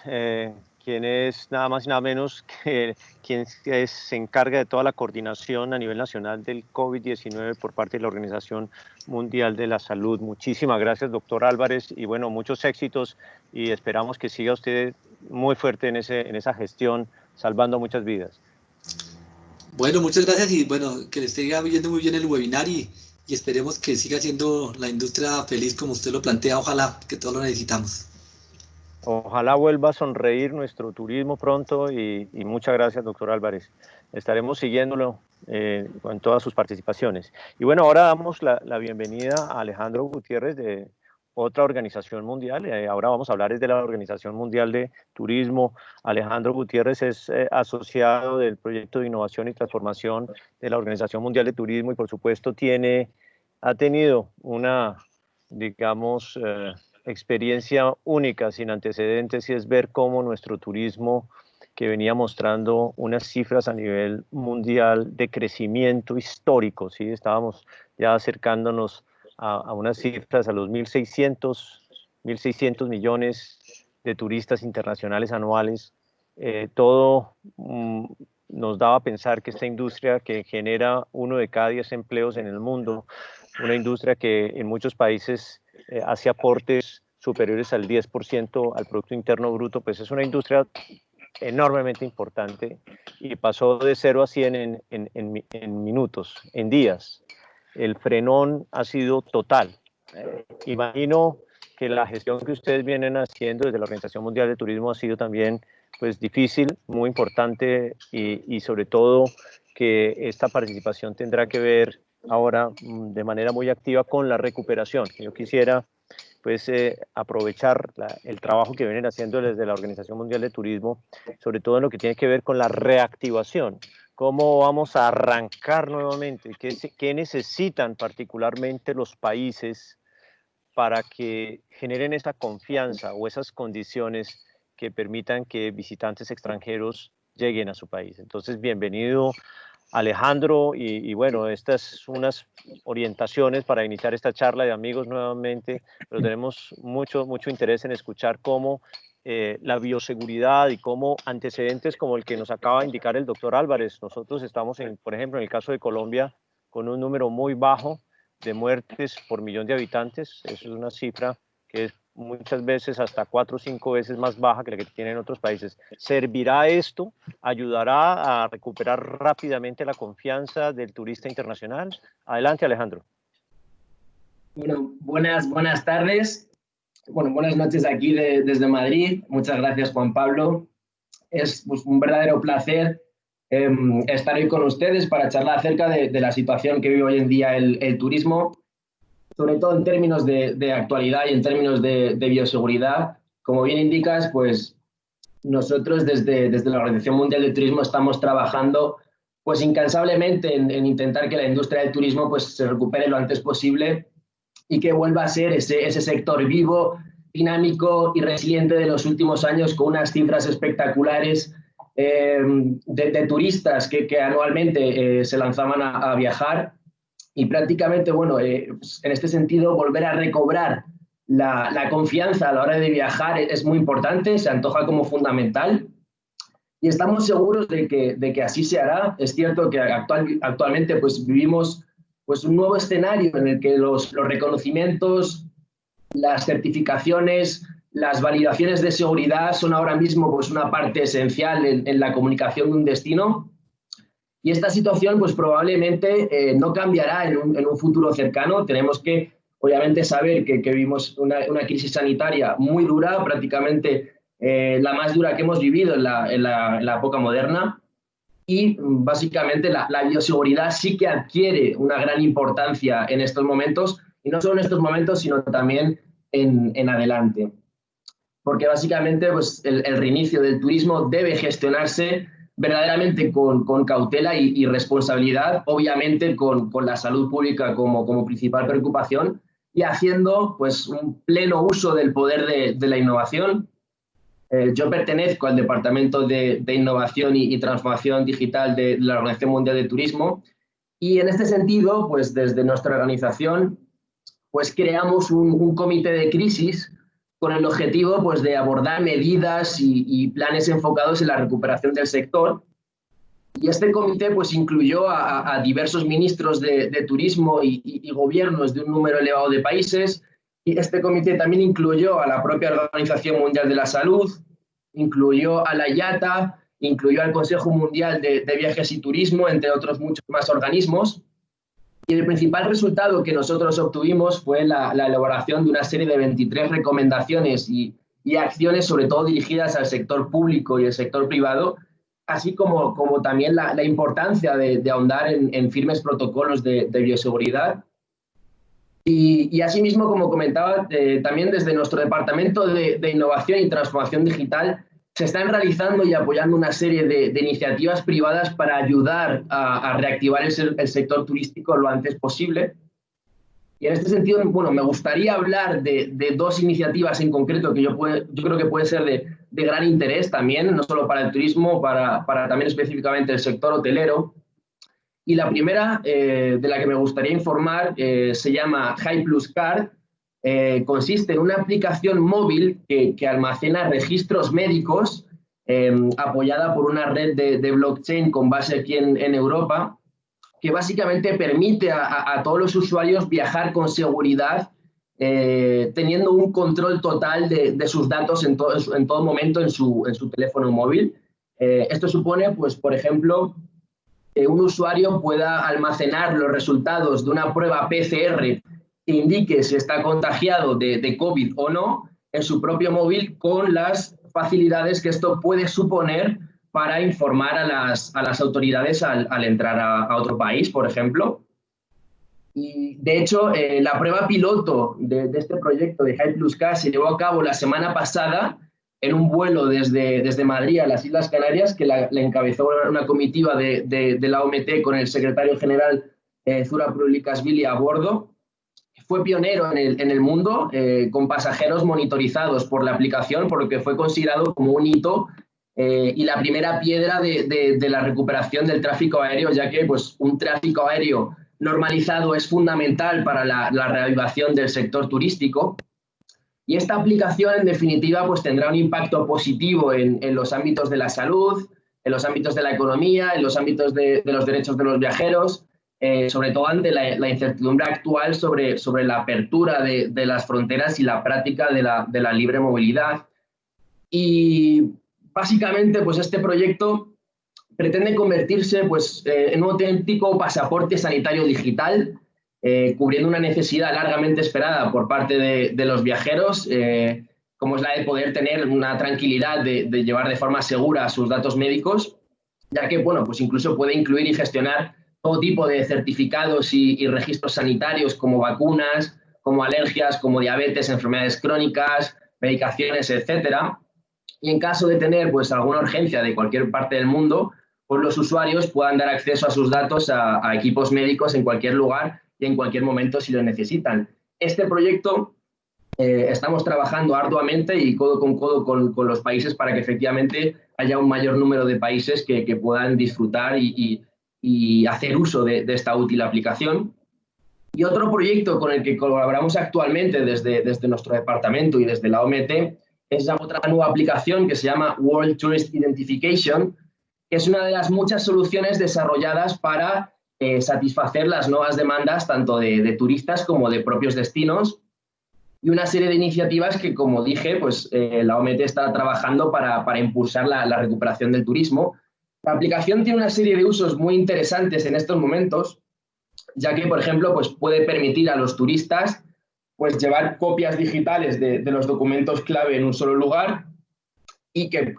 Speaker 1: quien es nada más y nada menos que quien se encarga de toda la coordinación a nivel nacional del COVID-19 por parte de la Organización Mundial de la Salud. Muchísimas gracias, doctor Álvarez, y bueno, muchos éxitos y esperamos que siga usted muy fuerte en esa gestión, salvando muchas vidas.
Speaker 3: Bueno, muchas gracias y bueno, que le esté yendo muy bien el webinar y esperemos que siga siendo la industria feliz como usted lo plantea. Ojalá, que todos lo necesitamos.
Speaker 1: Ojalá vuelva a sonreír nuestro turismo pronto y muchas gracias, doctor Álvarez. Estaremos siguiéndolo con todas sus participaciones. Y bueno, ahora damos la bienvenida a Alejandro Gutiérrez de otra organización mundial. Ahora vamos a hablar de la Organización Mundial de Turismo. Alejandro Gutiérrez es asociado del proyecto de innovación y transformación de la Organización Mundial de Turismo y por supuesto ha tenido una, digamos, experiencia única, sin antecedentes, y es ver cómo nuestro turismo, que venía mostrando unas cifras a nivel mundial de crecimiento histórico, ¿sí? Estábamos ya acercándonos a unas cifras, a los 1.600 millones de turistas internacionales anuales. Todo nos daba a pensar que esta industria que genera 1 de cada 10 empleos en el mundo, una industria que en muchos países hace aportes superiores al 10% al Producto Interno Bruto, pues es una industria enormemente importante y pasó de 0 a 100 en minutos, en días. El frenón ha sido total. Imagino que la gestión que ustedes vienen haciendo desde la Organización Mundial de Turismo ha sido también pues difícil, muy importante y sobre todo que esta participación tendrá que ver ahora de manera muy activa con la recuperación. Yo quisiera pues aprovechar el trabajo que vienen haciendo desde la Organización Mundial de Turismo, sobre todo en lo que tiene que ver con la reactivación. ¿Cómo vamos a arrancar nuevamente? ¿Qué necesitan particularmente los países para que generen esa confianza o esas condiciones que permitan que visitantes extranjeros lleguen a su país? Entonces, bienvenido Alejandro, y bueno, estas son unas orientaciones para iniciar esta charla de amigos nuevamente, pero tenemos mucho interés en escuchar cómo la bioseguridad y cómo antecedentes como el que nos acaba de indicar el doctor Álvarez. Nosotros estamos, por ejemplo, en el caso de Colombia, con un número muy bajo de muertes por millón de habitantes. Eso es una cifra que es muchas veces hasta 4 o 5 veces más baja que la que tienen otros países. ¿Servirá esto? ¿Ayudará a recuperar rápidamente la confianza del turista internacional? Adelante, Alejandro.
Speaker 6: Bueno, buenas tardes. Bueno, buenas noches aquí desde Madrid. Muchas gracias, Juan Pablo. Es pues, un verdadero placer estar hoy con ustedes para charlar acerca de la situación que vive hoy en día el turismo, sobre todo en términos de actualidad y en términos de bioseguridad. Como bien indicas, pues nosotros desde la Organización Mundial de Turismo estamos trabajando pues incansablemente en intentar que la industria del turismo pues se recupere lo antes posible y que vuelva a ser ese sector vivo, dinámico y resiliente de los últimos años, con unas cifras espectaculares de turistas que anualmente se lanzaban a viajar. Y prácticamente, bueno, en este sentido, volver a recobrar la confianza a la hora de viajar es muy importante, se antoja como fundamental y estamos seguros de que así se hará. Es cierto que actualmente pues, vivimos pues, un nuevo escenario en el que los reconocimientos, las certificaciones, las validaciones de seguridad son ahora mismo pues, una parte esencial en la comunicación de un destino. Y esta situación pues, probablemente no cambiará en un futuro cercano. Tenemos que, obviamente, saber que vivimos una crisis sanitaria muy dura, prácticamente la más dura que hemos vivido en la época moderna. Y básicamente la bioseguridad sí que adquiere una gran importancia en estos momentos, y no solo en estos momentos, sino también en adelante. Porque básicamente pues, el reinicio del turismo debe gestionarse verdaderamente con cautela y responsabilidad, obviamente con la salud pública como principal preocupación y haciendo pues, un pleno uso del poder de la innovación. Yo pertenezco al Departamento de Innovación y Transformación Digital de la Organización Mundial de Turismo y en este sentido, pues desde nuestra organización, pues creamos un comité de crisis con el objetivo pues, de abordar medidas y planes enfocados en la recuperación del sector. Y este comité pues, incluyó a diversos ministros de turismo y gobiernos de un número elevado de países. Y este comité también incluyó a la propia Organización Mundial de la Salud, incluyó a la IATA, incluyó al Consejo Mundial de Viajes y Turismo, entre otros muchos más organismos. Y el principal resultado que nosotros obtuvimos fue la elaboración de una serie de 23 recomendaciones y acciones, sobre todo dirigidas al sector público y el sector privado, así como también la importancia de ahondar en firmes protocolos de bioseguridad. Y asimismo, como comentaba, también desde nuestro Departamento de Innovación y Transformación Digital se están realizando y apoyando una serie de iniciativas privadas para ayudar a reactivar el sector turístico lo antes posible. Y en este sentido, bueno, me gustaría hablar de dos iniciativas en concreto que yo creo que puede ser de gran interés también, no solo para el turismo, para también específicamente el sector hotelero. Y la primera de la que me gustaría informar se llama HiPlusCard. Consiste en una aplicación móvil que almacena registros médicos apoyada por una red de blockchain con base aquí en Europa, que básicamente permite a todos los usuarios viajar con seguridad, teniendo un control total de sus datos en todo momento en su teléfono móvil. Esto supone, pues, por ejemplo, que un usuario pueda almacenar los resultados de una prueba PCR que indique si está contagiado de COVID o no en su propio móvil, con las facilidades que esto puede suponer para informar a las autoridades al entrar a otro país, por ejemplo. Y, de hecho, la prueba piloto de este proyecto de HiPlusCard se llevó a cabo la semana pasada en un vuelo desde Madrid a las Islas Canarias, que la encabezó una comitiva de la OMT con el secretario general Zura Prulikashvili a bordo. Fue pionero en el mundo, con pasajeros monitorizados por la aplicación, por lo que fue considerado como un hito y la primera piedra de la recuperación del tráfico aéreo, ya que, pues, un tráfico aéreo normalizado es fundamental para la reavivación del sector turístico. Y esta aplicación, en definitiva, pues, tendrá un impacto positivo en los ámbitos de la salud, en los ámbitos de la economía, en los ámbitos de los derechos de los viajeros, sobre todo ante la incertidumbre actual sobre la apertura de las fronteras y la práctica de la libre movilidad. Y básicamente, pues, este proyecto pretende convertirse, pues, en un auténtico pasaporte sanitario digital, cubriendo una necesidad largamente esperada por parte de los viajeros, como es la de poder tener una tranquilidad de llevar de forma segura sus datos médicos, ya que, bueno, pues incluso puede incluir y gestionar todo tipo de certificados y registros sanitarios, como vacunas, como alergias, como diabetes, enfermedades crónicas, medicaciones, etcétera. Y en caso de tener, pues, alguna urgencia de cualquier parte del mundo, pues los usuarios puedan dar acceso a sus datos a equipos médicos en cualquier lugar y en cualquier momento si lo necesitan. Este proyecto estamos trabajando arduamente y codo con los países para que efectivamente haya un mayor número de países que puedan disfrutar y hacer uso de esta útil aplicación. Y otro proyecto con el que colaboramos actualmente desde nuestro departamento y desde la OMT es otra nueva aplicación que se llama World Tourist Identification, que es una de las muchas soluciones desarrolladas para satisfacer las nuevas demandas tanto de turistas como de propios destinos, y una serie de iniciativas que, como dije, pues, la OMT está trabajando para impulsar la recuperación del turismo. La aplicación tiene una serie de usos muy interesantes en estos momentos, ya que, por ejemplo, pues, puede permitir a los turistas, pues, llevar copias digitales de los documentos clave en un solo lugar, y que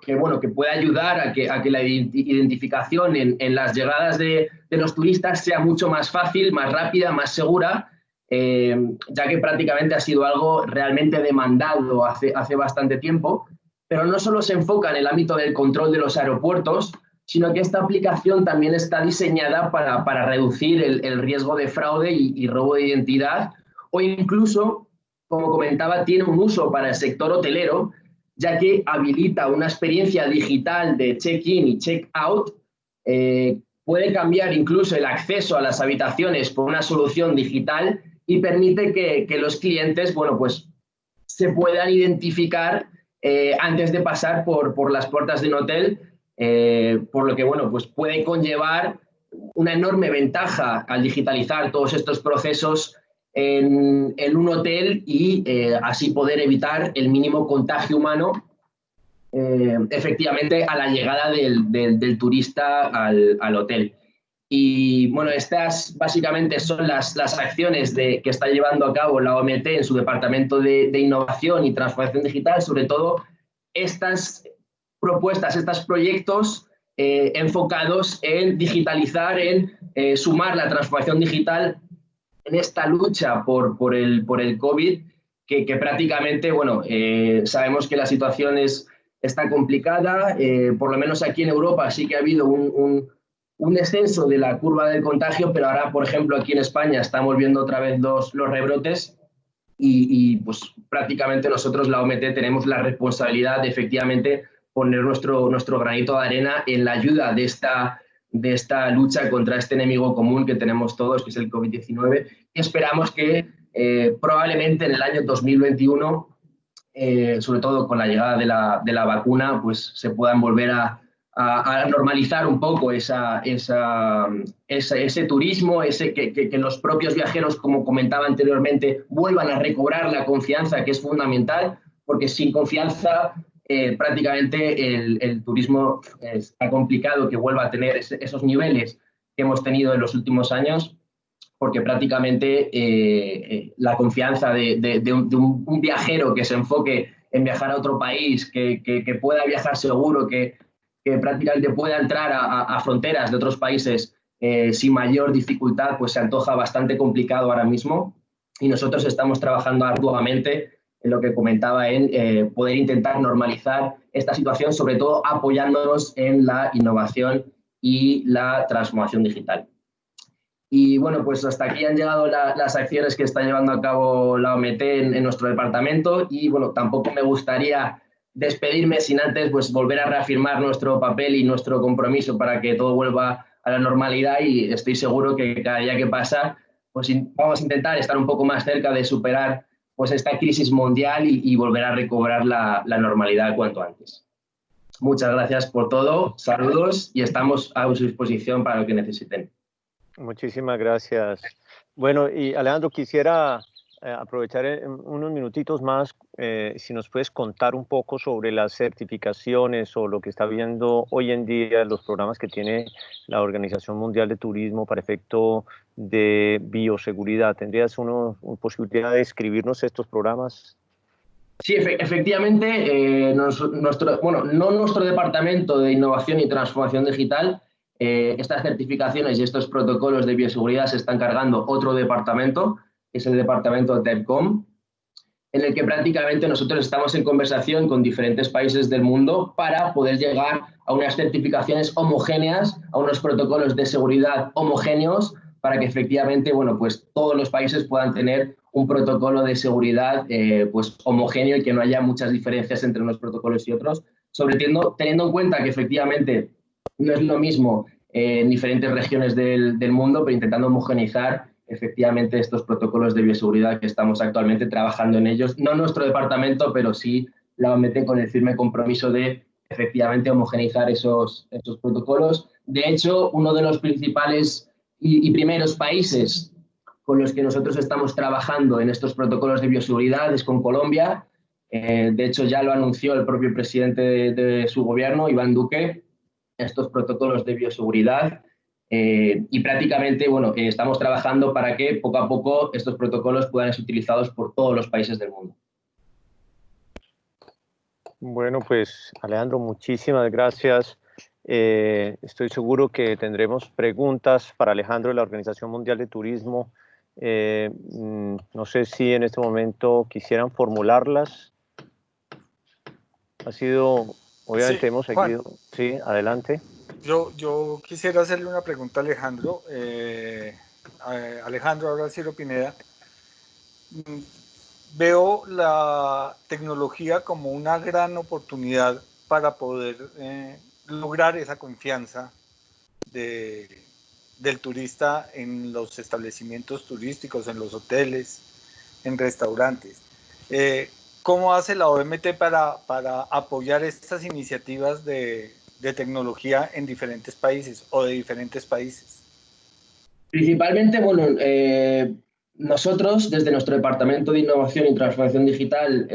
Speaker 6: pueda ayudar a que la identificación en las llegadas de los turistas sea mucho más fácil, más rápida, más segura, ya que prácticamente ha sido algo realmente demandado hace bastante tiempo. Pero no solo se enfoca en el ámbito del control de los aeropuertos, sino que esta aplicación también está diseñada para reducir el riesgo de fraude y robo de identidad, o incluso, como comentaba, tiene un uso para el sector hotelero, ya que habilita una experiencia digital de check-in y check-out, puede cambiar incluso el acceso a las habitaciones por una solución digital y permite que los clientes, bueno, pues, se puedan identificar antes de pasar por las puertas de un hotel, por lo que, bueno, pues puede conllevar una enorme ventaja al digitalizar todos estos procesos en un hotel y así poder evitar el mínimo contagio humano efectivamente a la llegada del turista al hotel. Y bueno, estas básicamente son las acciones que está llevando a cabo la OMT en su Departamento de Innovación y Transformación Digital, sobre todo estas propuestas, estos proyectos enfocados en digitalizar, en sumar la transformación digital en esta lucha por el COVID, que prácticamente, bueno, sabemos que la situación está complicada, por lo menos aquí en Europa sí que ha habido un descenso de la curva del contagio, pero ahora, por ejemplo, aquí en España estamos viendo otra vez los rebrotes y pues prácticamente nosotros, la OMT, tenemos la responsabilidad de efectivamente poner nuestro granito de arena en la ayuda de esta lucha contra este enemigo común que tenemos todos, que es el COVID-19, y esperamos que probablemente en el año 2021, sobre todo con la llegada de la vacuna, pues se puedan volver a normalizar un poco ese turismo, que los propios viajeros, como comentaba anteriormente, vuelvan a recobrar la confianza, que es fundamental, porque sin confianza prácticamente el turismo está complicado que vuelva a tener esos niveles que hemos tenido en los últimos años, porque prácticamente la confianza de un viajero que se enfoque en viajar a otro país, que pueda viajar seguro, que prácticamente pueda entrar a fronteras de otros países sin mayor dificultad, pues se antoja bastante complicado ahora mismo. Y nosotros estamos trabajando arduamente en lo que comentaba, en poder intentar normalizar esta situación, sobre todo apoyándonos en la innovación y la transformación digital. Y bueno, pues hasta aquí han llegado las acciones que está llevando a cabo la OMT en nuestro departamento, y bueno, tampoco me gustaría despedirme sin antes pues volver a reafirmar nuestro papel y nuestro compromiso para que todo vuelva a la normalidad, y estoy seguro que cada día que pasa pues vamos a intentar estar un poco más cerca de superar pues esta crisis mundial y volver a recobrar la normalidad cuanto antes. Muchas gracias por todo, saludos, y estamos a su disposición para lo que necesiten.
Speaker 1: Muchísimas gracias. Bueno, y Alejandro, quisiera aprovechar unos minutitos más, si nos puedes contar un poco sobre las certificaciones o lo que está viendo hoy en día, los programas que tiene la Organización Mundial de Turismo para efecto de bioseguridad. ¿Tendrías una posibilidad de describirnos estos programas?
Speaker 6: Sí, efectivamente, no nuestro departamento de innovación y transformación digital, estas certificaciones y estos protocolos de bioseguridad se están cargando otro departamento, que es el departamento de DevCom, en el que prácticamente nosotros estamos en conversación con diferentes países del mundo para poder llegar a unas certificaciones homogéneas, a unos protocolos de seguridad homogéneos, para que efectivamente, bueno, pues todos los países puedan tener un protocolo de seguridad pues homogéneo y que no haya muchas diferencias entre unos protocolos y otros, teniendo en cuenta que efectivamente no es lo mismo en diferentes regiones del mundo, pero intentando homogeneizar efectivamente estos protocolos de bioseguridad que estamos actualmente trabajando en ellos. No nuestro departamento, pero sí la OMT, con el firme compromiso de efectivamente homogeneizar esos protocolos. De hecho, uno de los principales y primeros países con los que nosotros estamos trabajando en estos protocolos de bioseguridad es con Colombia. De hecho, ya lo anunció el propio presidente de su gobierno, Iván Duque, estos protocolos de bioseguridad. Y prácticamente, bueno, estamos trabajando para que poco a poco estos protocolos puedan ser utilizados por todos los países del mundo.
Speaker 1: Bueno, pues Alejandro, muchísimas gracias. Estoy seguro que tendremos preguntas para Alejandro de la Organización Mundial de Turismo. No sé si en este momento quisieran formularlas. Ha sido, obviamente, sí, hemos seguido. Juan, sí, adelante.
Speaker 2: Yo quisiera hacerle una pregunta a Alejandro. Alejandro, ahora Ciro Pineda. Veo la tecnología como una gran oportunidad para poder lograr esa confianza del turista en los establecimientos turísticos, en los hoteles, en restaurantes. ¿Cómo hace la OMT para apoyar estas iniciativas de tecnología en diferentes países o de diferentes países?
Speaker 6: Principalmente, bueno, nosotros, desde nuestro Departamento de Innovación y Transformación Digital,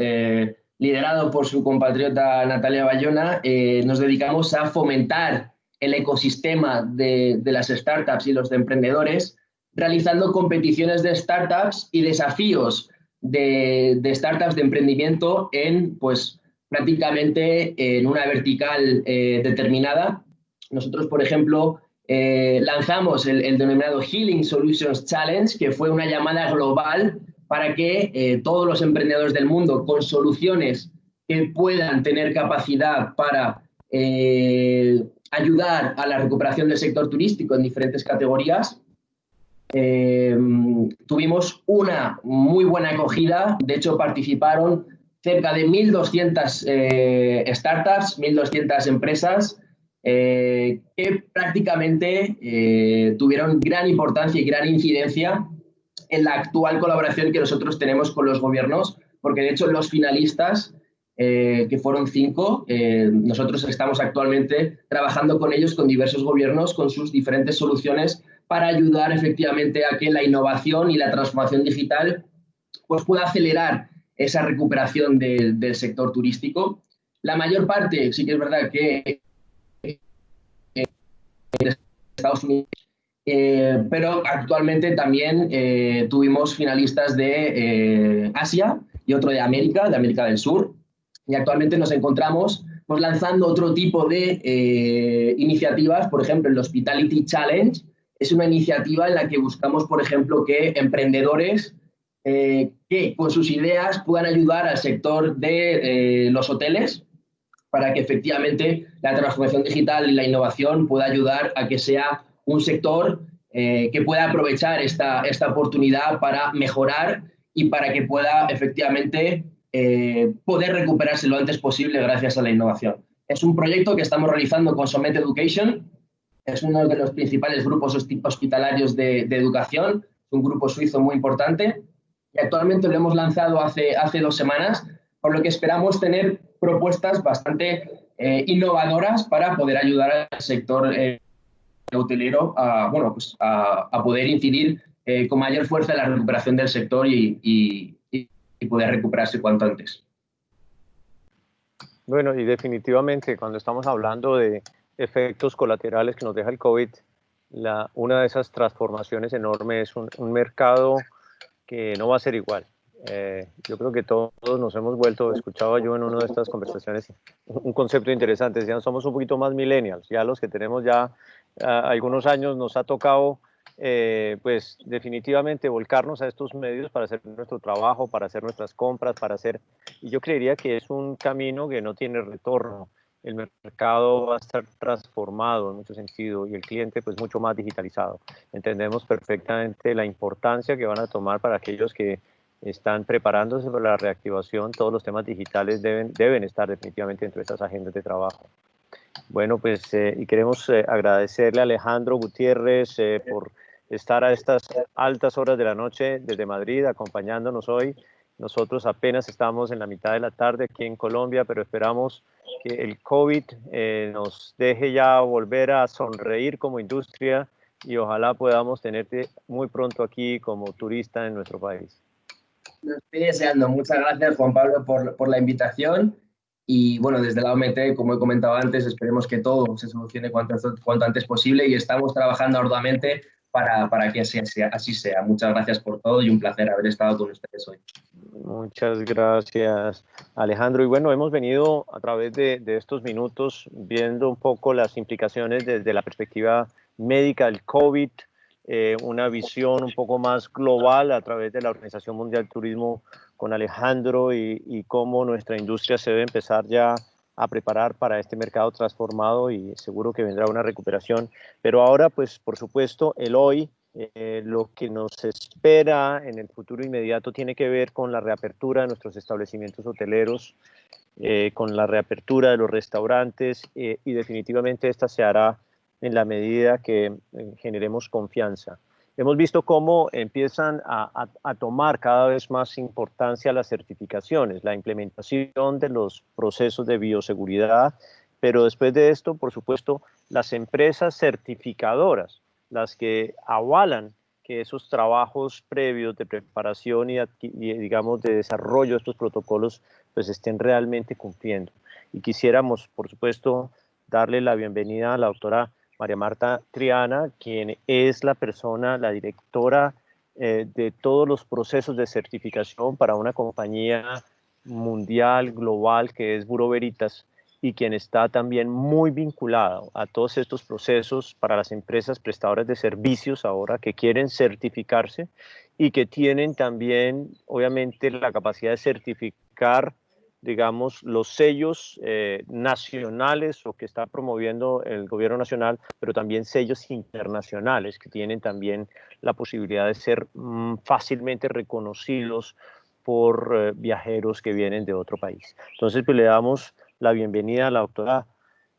Speaker 6: liderado por su compatriota Natalia Bayona, nos dedicamos a fomentar el ecosistema de las startups y los emprendedores, realizando competiciones de startups y desafíos de startups de emprendimiento en, pues, prácticamente en una vertical determinada. Nosotros, por ejemplo, lanzamos el denominado Healing Solutions Challenge, que fue una llamada global para que todos los emprendedores del mundo con soluciones que puedan tener capacidad para ayudar a la recuperación del sector turístico en diferentes categorías. Tuvimos una muy buena acogida. De hecho, participaron cerca de 1.200 startups, 1.200 empresas que prácticamente tuvieron gran importancia y gran incidencia en la actual colaboración que nosotros tenemos con los gobiernos, porque de hecho los finalistas, que fueron 5, nosotros estamos actualmente trabajando con ellos, con diversos gobiernos, con sus diferentes soluciones para ayudar efectivamente a que la innovación y la transformación digital pues, pueda acelerar esa recuperación del sector turístico. La mayor parte, sí que es verdad que Estados Unidos, pero actualmente también tuvimos finalistas de Asia y otro de América del Sur, y actualmente nos encontramos pues, lanzando otro tipo de iniciativas. Por ejemplo, el Hospitality Challenge es una iniciativa en la que buscamos, por ejemplo, que emprendedores que con sus ideas puedan ayudar al sector de los hoteles para que efectivamente la transformación digital y la innovación pueda ayudar a que sea un sector que pueda aprovechar esta oportunidad para mejorar y para que pueda efectivamente poder recuperarse lo antes posible gracias a la innovación. Es un proyecto que estamos realizando con Somet Education, es uno de los principales grupos hospitalarios de educación, es un grupo suizo muy importante y actualmente lo hemos lanzado hace 2 semanas, por lo que esperamos tener propuestas bastante innovadoras para poder ayudar al sector hotelero a, bueno, pues a poder incidir con mayor fuerza en la recuperación del sector y poder recuperarse cuanto antes.
Speaker 1: Bueno, y definitivamente cuando estamos hablando de efectos colaterales que nos deja el COVID, una de esas transformaciones enormes es un mercado que no va a ser igual. Yo creo que todos nos hemos vuelto, escuchaba yo en una de estas conversaciones un concepto interesante, decían somos un poquito más millennials, ya los que tenemos ya algunos años nos ha tocado pues definitivamente volcarnos a estos medios para hacer nuestro trabajo, para hacer nuestras compras, y yo creería que es un camino que no tiene retorno. El mercado va a estar transformado en mucho sentido y el cliente pues mucho más digitalizado. Entendemos perfectamente la importancia que van a tomar para aquellos que están preparándose para la reactivación. Todos los temas digitales deben estar definitivamente dentro de estas agendas de trabajo. Bueno, pues y queremos agradecerle a Alejandro Gutiérrez por estar a estas altas horas de la noche desde Madrid acompañándonos hoy. Nosotros apenas estamos en la mitad de la tarde aquí en Colombia, pero esperamos que el COVID nos deje ya volver a sonreír como industria y ojalá podamos tenerte muy pronto aquí como turista en nuestro país.
Speaker 6: Lo estoy deseando. Muchas gracias, Juan Pablo, por la invitación. Y bueno, desde la OMT, como he comentado antes, esperemos que todo se solucione cuanto antes posible y estamos trabajando arduamente para que así sea. Muchas gracias por todo y un placer haber estado con ustedes hoy.
Speaker 1: Muchas gracias, Alejandro. Y bueno, hemos venido a través de estos minutos viendo un poco las implicaciones desde la perspectiva médica del COVID, una visión un poco más global a través de la Organización Mundial del Turismo con Alejandro y cómo nuestra industria se debe empezar ya a preparar para este mercado transformado y seguro que vendrá una recuperación. Pero ahora, pues, por supuesto, el hoy, lo que nos espera en el futuro inmediato tiene que ver con la reapertura de nuestros establecimientos hoteleros, con la reapertura de los restaurantes y definitivamente esta se hará en la medida que generemos confianza. Hemos visto cómo empiezan a tomar cada vez más importancia las certificaciones, la implementación de los procesos de bioseguridad, pero después de esto, por supuesto, las empresas certificadoras, las que avalan que esos trabajos previos de preparación y digamos, de desarrollo de estos protocolos, pues estén realmente cumpliendo. Y quisiéramos, por supuesto, darle la bienvenida a la doctora María Marta Triana, quien es la directora de todos los procesos de certificación para una compañía mundial, global, que es Bureau Veritas. y quien está también muy vinculado a todos estos procesos para las empresas prestadoras de servicios ahora que quieren certificarse y que tienen también, obviamente, la capacidad de certificar, digamos, los sellos nacionales o que está promoviendo el gobierno nacional, pero también sellos internacionales que tienen también la posibilidad de ser fácilmente reconocidos por viajeros que vienen de otro país. Entonces, pues le damos la bienvenida a la doctora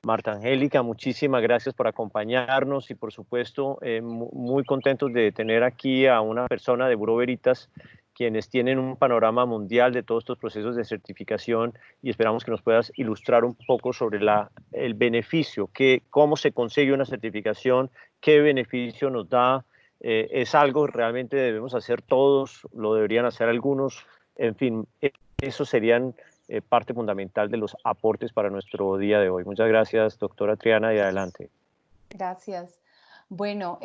Speaker 1: Marta Angélica. Muchísimas gracias por acompañarnos y, por supuesto, muy contentos de tener aquí a una persona de Bureau Veritas, quienes tienen un panorama mundial de todos estos procesos de certificación, y esperamos que nos puedas ilustrar un poco sobre el beneficio, cómo se consigue una certificación, qué beneficio nos da. Es algo que realmente debemos hacer todos, lo deberían hacer algunos, en fin, eso serían parte fundamental de los aportes para nuestro día de hoy. Muchas gracias, doctora Triana, y adelante.
Speaker 7: Gracias. Bueno,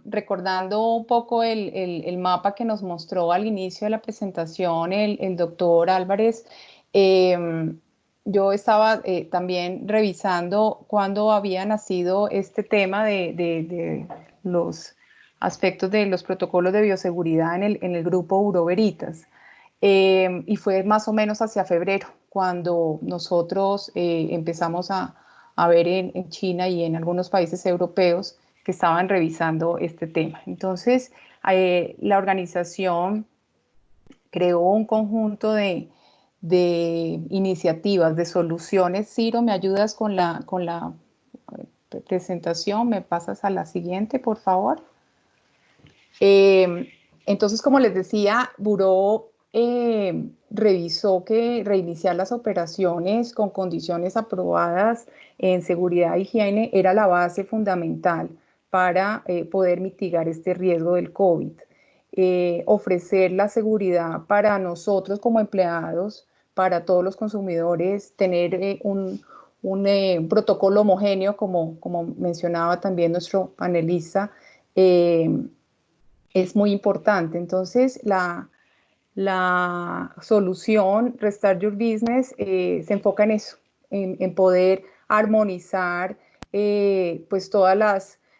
Speaker 7: recordando un poco el mapa que nos mostró al inicio de la presentación el doctor Álvarez, yo estaba también revisando cuándo había nacido este tema de los aspectos de los protocolos de bioseguridad en el grupo Bureau Veritas. Y fue más o menos hacia febrero cuando nosotros empezamos a ver en China y en algunos países europeos que estaban revisando este tema. Entonces, la organización creó un conjunto de iniciativas, de soluciones. Ciro, ¿me ayudas con la presentación? ¿Me pasas a la siguiente, por favor? Entonces, como les decía, Bureau revisó que reiniciar las operaciones con condiciones aprobadas en seguridad e higiene era la base fundamental para poder mitigar este riesgo del COVID. Ofrecer la seguridad para nosotros como empleados, para todos los consumidores, tener un protocolo homogéneo, como mencionaba también nuestro panelista, es muy importante. Entonces, la solución Restart Your Business se enfoca en eso, en poder armonizar pues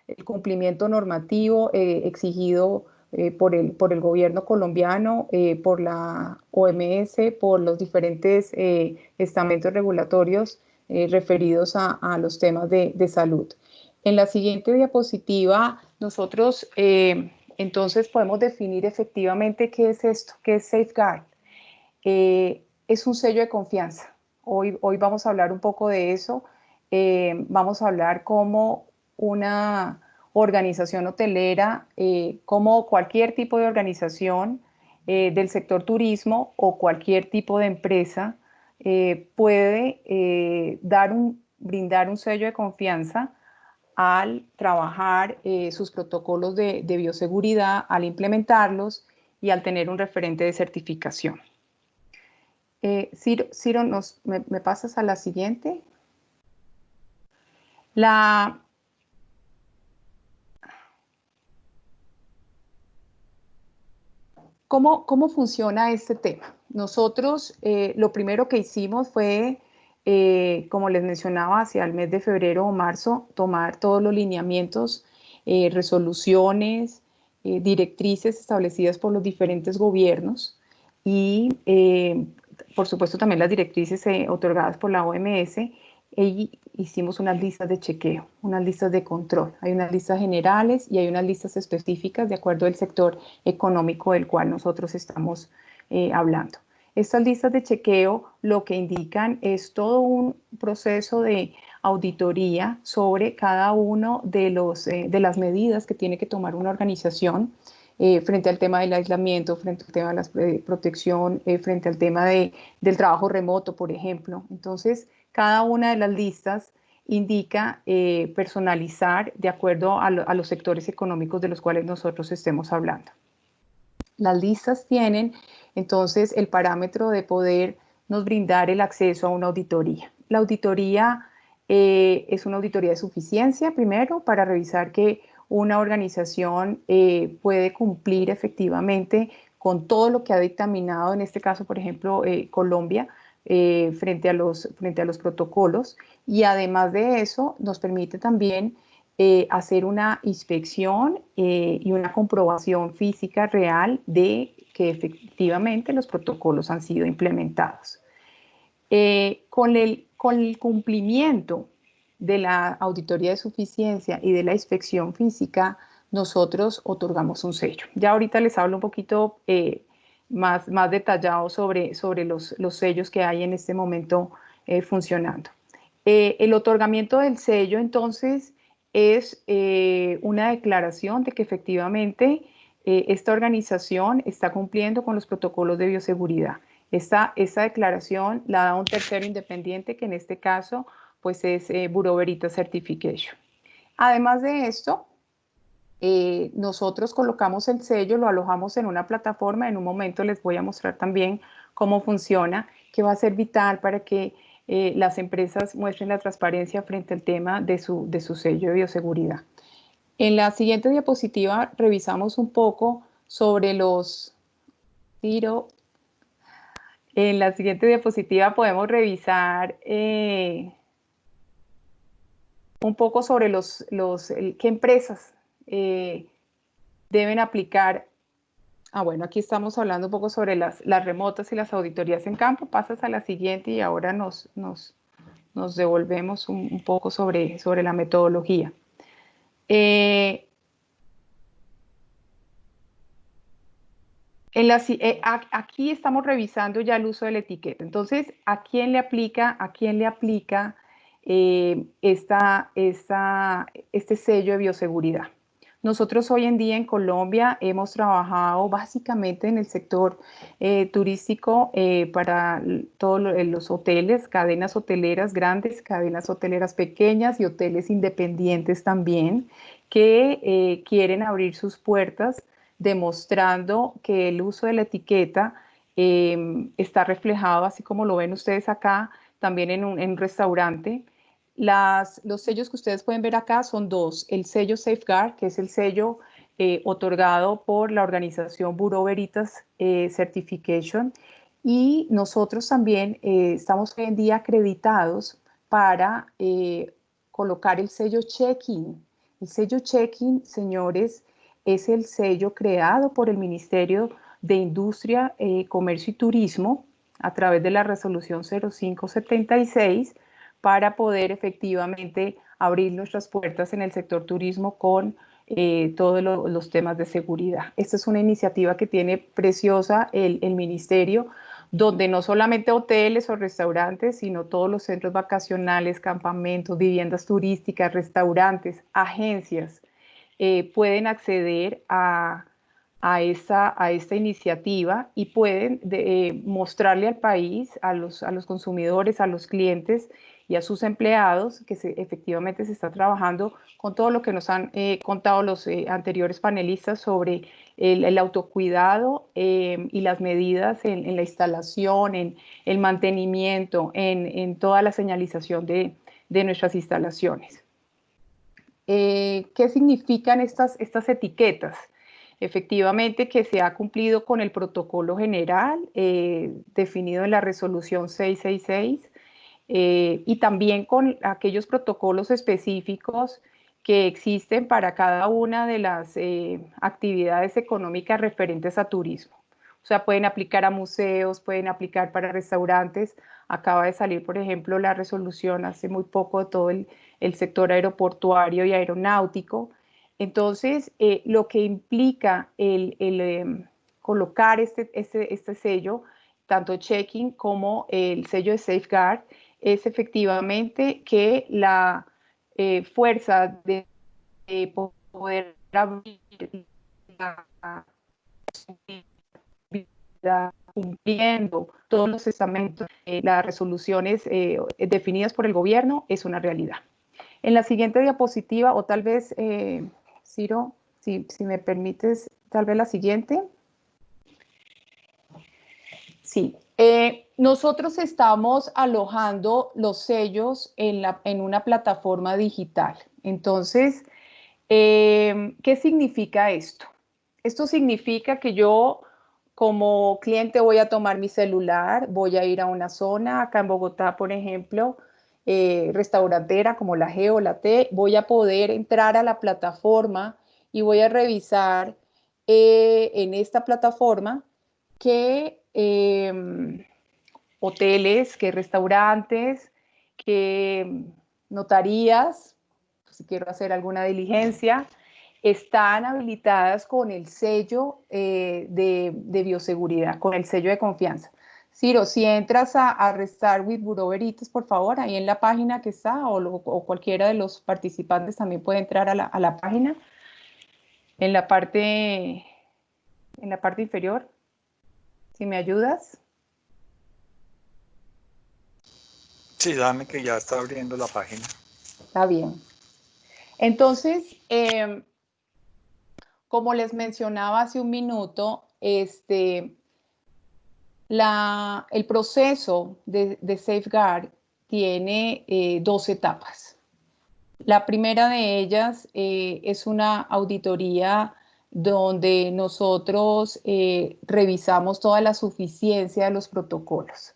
Speaker 7: el cumplimiento normativo exigido por el gobierno colombiano, por la OMS, por los diferentes estamentos regulatorios referidos a los temas de salud. En la siguiente diapositiva, nosotros entonces podemos definir efectivamente qué es esto, qué es Safeguard. Es un sello de confianza. Hoy vamos a hablar un poco de eso. Vamos a hablar cómo una organización hotelera, como cualquier tipo de organización del sector turismo o cualquier tipo de empresa, puede brindar un sello de confianza al trabajar sus protocolos de bioseguridad, al implementarlos y al tener un referente de certificación. Ciro, ¿me pasas a la siguiente? ¿Cómo funciona este tema? Nosotros lo primero que hicimos fue, como les mencionaba, hacia el mes de febrero o marzo, tomar todos los lineamientos, resoluciones, directrices establecidas por los diferentes gobiernos y, por supuesto, también las directrices otorgadas por la OMS, y hicimos unas listas de chequeo, unas listas de control. Hay unas listas generales y hay unas listas específicas de acuerdo al sector económico del cual nosotros estamos hablando. Estas listas de chequeo lo que indican es todo un proceso de auditoría sobre cada uno de las medidas que tiene que tomar una organización frente al tema del aislamiento, frente al tema de la protección, frente al tema del trabajo remoto, por ejemplo. Entonces, cada una de las listas indica personalizar de acuerdo a los sectores económicos de los cuales nosotros estemos hablando. Las listas tienen entonces el parámetro de podernos brindar el acceso a una auditoría. La auditoría es una auditoría de suficiencia, primero, para revisar que una organización puede cumplir efectivamente con todo lo que ha dictaminado, en este caso, por ejemplo, Colombia, frente a los protocolos, y además de eso nos permite también hacer una inspección y una comprobación física real de que efectivamente los protocolos han sido implementados. Con el cumplimiento de la auditoría de suficiencia y de la inspección física, nosotros otorgamos un sello. Ya ahorita les hablo un poquito más detallado sobre los sellos que hay en este momento funcionando. El otorgamiento del sello, entonces, es una declaración de que efectivamente esta organización está cumpliendo con los protocolos de bioseguridad. Esta declaración la da un tercero independiente, que en este caso pues es Bureau Veritas Certification. Además de esto, nosotros colocamos el sello, lo alojamos en una plataforma. En un momento les voy a mostrar también cómo funciona, que va a ser vital para que las empresas muestren la transparencia frente al tema de su sello de bioseguridad. En la siguiente diapositiva revisamos un poco sobre los... En la siguiente diapositiva podemos revisar un poco sobre qué empresas deben aplicar. Bueno, aquí estamos hablando un poco sobre las remotas y las auditorías en campo. Pasas a la siguiente y ahora nos devolvemos un poco sobre la metodología. Aquí estamos revisando ya el uso de la etiqueta. Entonces, ¿a quién le aplica este sello de bioseguridad? Nosotros hoy en día en Colombia hemos trabajado básicamente en el sector turístico para todos los hoteles, cadenas hoteleras grandes, cadenas hoteleras pequeñas y hoteles independientes también, que quieren abrir sus puertas demostrando que el uso de la etiqueta está reflejado, así como lo ven ustedes acá, también en un restaurante. Los sellos que ustedes pueden ver acá son dos. El sello Safeguard, que es el sello otorgado por la organización Bureau Veritas Certification, y nosotros también estamos hoy en día acreditados para colocar el sello Check-in. El sello Check-in, señores, es el sello creado por el Ministerio de Industria, Comercio y Turismo a través de la resolución 0576 para poder efectivamente abrir nuestras puertas en el sector turismo con todos los temas de seguridad. Esta es una iniciativa que tiene preciosa el Ministerio, donde no solamente hoteles o restaurantes, sino todos los centros vacacionales, campamentos, viviendas turísticas, restaurantes, agencias, pueden acceder a esta iniciativa y pueden mostrarle al país, a los consumidores, a los clientes y a sus empleados que efectivamente se está trabajando con todo lo que nos han contado los anteriores panelistas sobre el autocuidado y las medidas en la instalación, en el mantenimiento, en toda la señalización de nuestras instalaciones. ¿Qué significan estas etiquetas? Efectivamente que se ha cumplido con el protocolo general definido en la resolución 666 y también con aquellos protocolos específicos que existen para cada una de las actividades económicas referentes a turismo. O sea, pueden aplicar a museos, pueden aplicar para restaurantes. Acaba de salir, por ejemplo, la resolución hace muy poco de todo el sector aeroportuario y aeronáutico. Entonces, lo que implica el colocar este sello, tanto Check-in como el sello de Safeguard, es efectivamente que la fuerza de poder abrir cumpliendo todos los estamentos, las resoluciones definidas por el gobierno, es una realidad. En la siguiente diapositiva, o tal vez, Ciro, si me permites, tal vez la siguiente. Sí, nosotros estamos alojando los sellos en una plataforma digital. Entonces, ¿qué significa esto? Esto significa que yo, como cliente voy a tomar mi celular, voy a ir a una zona, acá en Bogotá, por ejemplo, restaurantera como la G o la T, voy a poder entrar a la plataforma y voy a revisar en esta plataforma qué hoteles, qué restaurantes, qué notarías, si quiero hacer alguna diligencia, están habilitadas con el sello de bioseguridad, con el sello de confianza. Ciro, si entras a Restart with Bureau Veritas, por favor, ahí en la página que está, o cualquiera de los participantes también puede entrar a la página, en la parte inferior, si me ayudas.
Speaker 2: Sí, dame que ya está abriendo la página.
Speaker 7: Está bien. Entonces, como les mencionaba hace un minuto, el proceso de Safeguard tiene 2 etapas. La primera de ellas es una auditoría donde nosotros revisamos toda la suficiencia de los protocolos,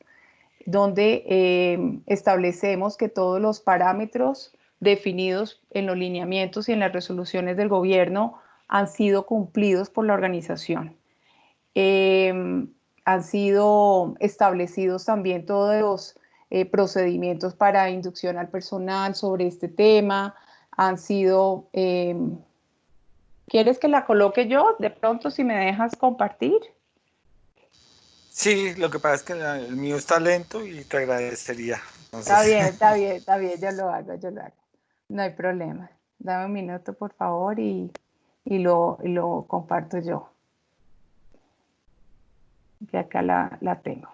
Speaker 7: donde establecemos que todos los parámetros definidos en los lineamientos y en las resoluciones del gobierno han sido cumplidos por la organización. Han sido establecidos también todos los procedimientos para inducción al personal sobre este tema. Han sido... ¿Quieres que la coloque yo? De pronto, si me dejas compartir.
Speaker 2: Sí, lo que pasa es que el mío está lento y te agradecería. Entonces...
Speaker 7: Está bien, yo lo hago. No hay problema. Dame un minuto, por favor, y lo comparto yo. Y acá la tengo.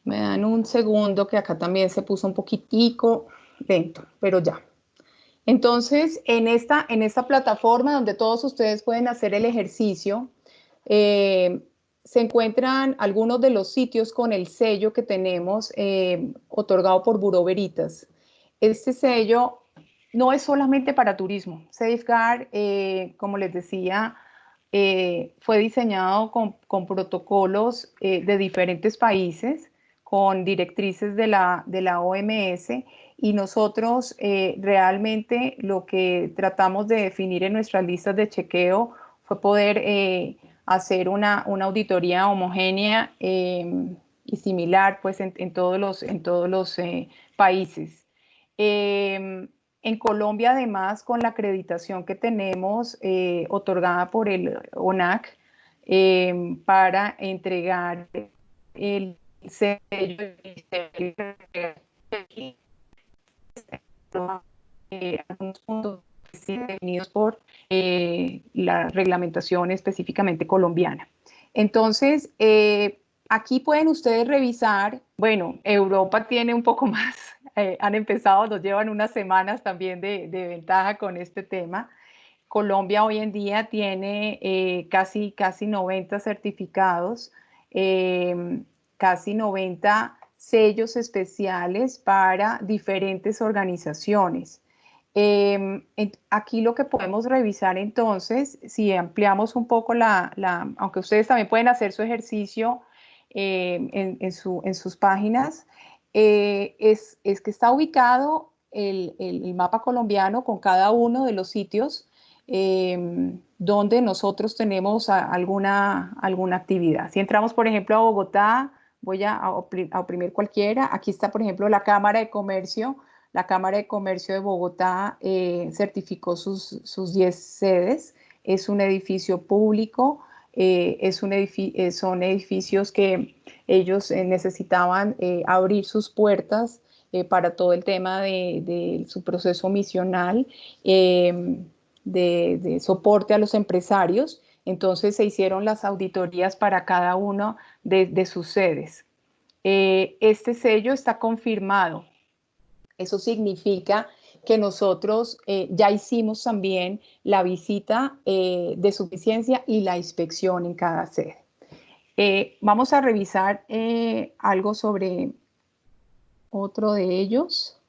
Speaker 7: Me dan un segundo que acá también se puso un poquitico lento, pero ya. Entonces, en esta plataforma donde todos ustedes pueden hacer el ejercicio, se encuentran algunos de los sitios con el sello que tenemos otorgado por Bureau Veritas. Este sello no es solamente para turismo. Safeguard, como les decía, fue diseñado con protocolos de diferentes países, con directrices de la OMS, y nosotros realmente lo que tratamos de definir en nuestras listas de chequeo fue poder hacer una auditoría homogénea y similar pues, en todos los países. En Colombia, además, con la acreditación que tenemos otorgada por el ONAC para entregar el sello algunos puntos definidos por la reglamentación específicamente colombiana. Entonces, aquí pueden ustedes revisar, bueno, Europa tiene un poco más, han empezado, nos llevan unas semanas también de ventaja con este tema. Colombia hoy en día tiene casi 90 certificados, casi 90 sellos especiales para diferentes organizaciones. Aquí lo que podemos revisar entonces, si ampliamos un poco aunque ustedes también pueden hacer su ejercicio en sus páginas, es que está ubicado el mapa colombiano con cada uno de los sitios donde nosotros tenemos alguna actividad. Si entramos, por ejemplo, a Bogotá, voy a oprimir cualquiera. Aquí está, por ejemplo, la Cámara de Comercio. La Cámara de Comercio de Bogotá certificó sus 10 sedes. Es un edificio público, son edificios que ellos necesitaban abrir sus puertas para todo el tema de su proceso misional, de soporte a los empresarios. Entonces se hicieron las auditorías para cada uno de sus sedes. Este sello está confirmado. Eso significa que nosotros ya hicimos también la visita de suficiencia y la inspección en cada sede. Vamos a revisar algo sobre otro de ellos.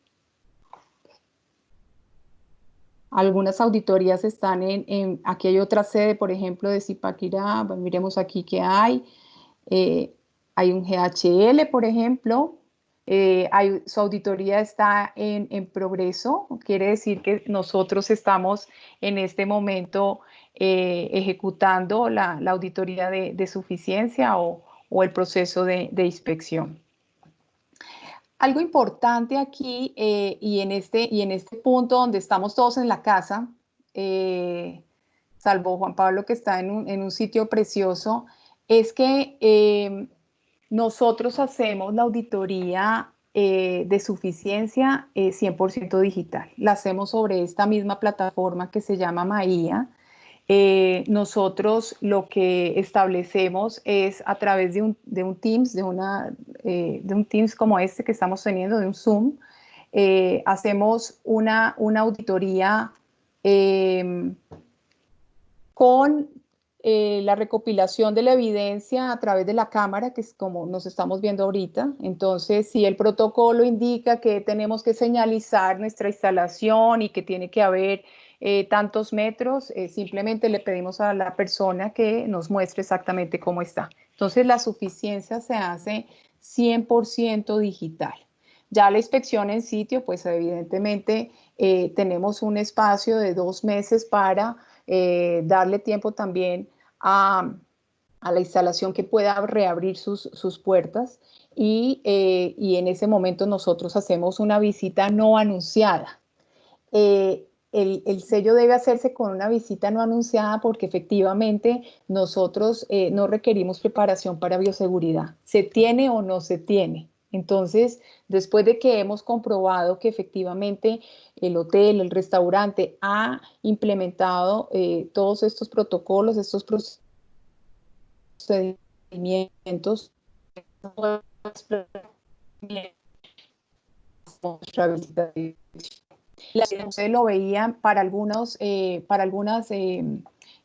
Speaker 7: Algunas auditorías están aquí hay otra sede, por ejemplo, de Zipaquirá. Bueno, miremos aquí qué hay. Hay un GHL, por ejemplo. Su auditoría está en progreso. Quiere decir que nosotros estamos en este momento ejecutando la auditoría de suficiencia o el proceso de inspección. Algo importante aquí y en este punto donde estamos todos en la casa, salvo Juan Pablo que está en un sitio precioso, es que nosotros hacemos la auditoría de suficiencia 100% digital. La hacemos sobre esta misma plataforma que se llama Maia. Nosotros lo que establecemos es a través de un Teams, de un Teams como este que estamos teniendo, de un Zoom, hacemos una auditoría con la recopilación de la evidencia a través de la cámara, que es como nos estamos viendo ahorita. Entonces, si el protocolo indica que tenemos que señalizar nuestra instalación y que tiene que haber tantos metros, simplemente le pedimos a la persona que nos muestre exactamente cómo está. Entonces, la suficiencia se hace 100% digital. Ya la inspección en sitio, pues evidentemente tenemos un espacio de 2 meses para darle tiempo también a la instalación que pueda reabrir sus puertas y en ese momento nosotros hacemos una visita no anunciada. El sello debe hacerse con una visita no anunciada porque efectivamente nosotros no requerimos preparación para bioseguridad. ¿Se tiene o no se tiene? Entonces, después de que hemos comprobado que efectivamente el hotel, el restaurante ha implementado todos estos protocolos, estos procedimientos, ustedes lo veían para algunos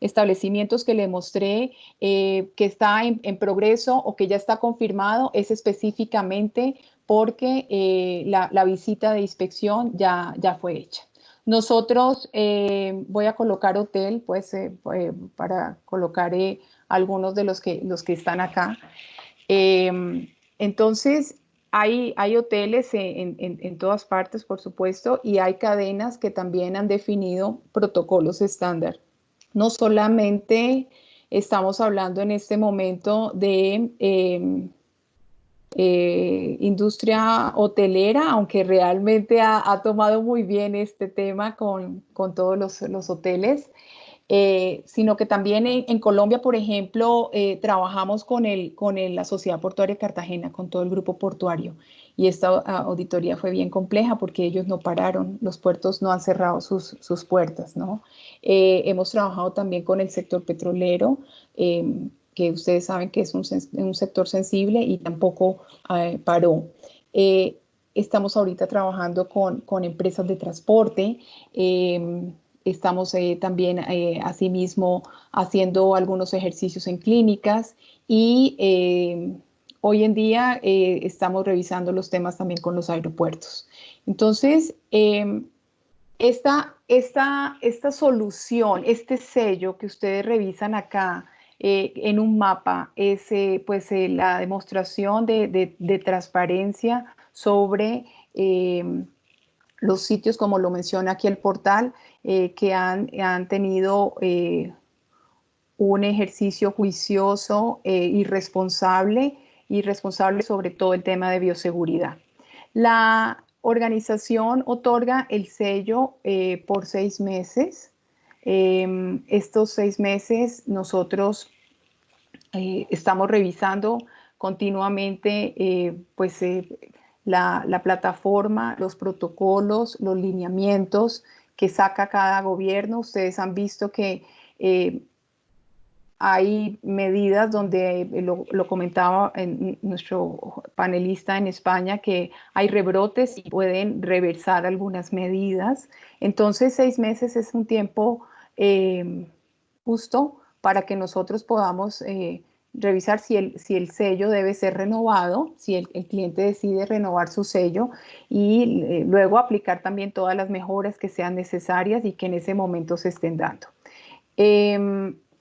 Speaker 7: establecimientos que le mostré que está en progreso o que ya está confirmado, es específicamente porque la visita de inspección ya fue hecha. Nosotros, voy a colocar hotel, pues, para colocar algunos de los que están acá. Entonces, hay hoteles en todas partes, por supuesto, y hay cadenas que también han definido protocolos estándar. No solamente estamos hablando en este momento de industria hotelera, aunque realmente ha tomado muy bien este tema con todos los hoteles, sino que también en Colombia, por ejemplo, trabajamos con la Sociedad Portuaria de Cartagena, con todo el grupo portuario, y esta auditoría fue bien compleja porque ellos no pararon, los puertos no han cerrado sus puertas, ¿no? Hemos trabajado también con el sector petrolero, que ustedes saben que es un sector sensible y tampoco paró. Estamos ahorita trabajando con empresas de transporte, estamos también asimismo haciendo algunos ejercicios en clínicas y hoy en día estamos revisando los temas también con los aeropuertos. Entonces, esta solución, este sello que ustedes revisan acá en un mapa es pues, la demostración de transparencia sobre los sitios, como lo menciona aquí el portal, que han tenido un ejercicio juicioso y responsable sobre todo el tema de bioseguridad. La organización otorga el sello por 6 meses. Estos 6 meses nosotros estamos revisando continuamente pues, la plataforma, los protocolos, los lineamientos que saca cada gobierno. Ustedes han visto que hay medidas donde, lo comentaba nuestro panelista en España, que hay rebrotes y pueden reversar algunas medidas. Entonces, 6 meses es un tiempo justo para que nosotros podamos revisar si el sello debe ser renovado, si el cliente decide renovar su sello, y luego aplicar también todas las mejoras que sean necesarias y que en ese momento se estén dando.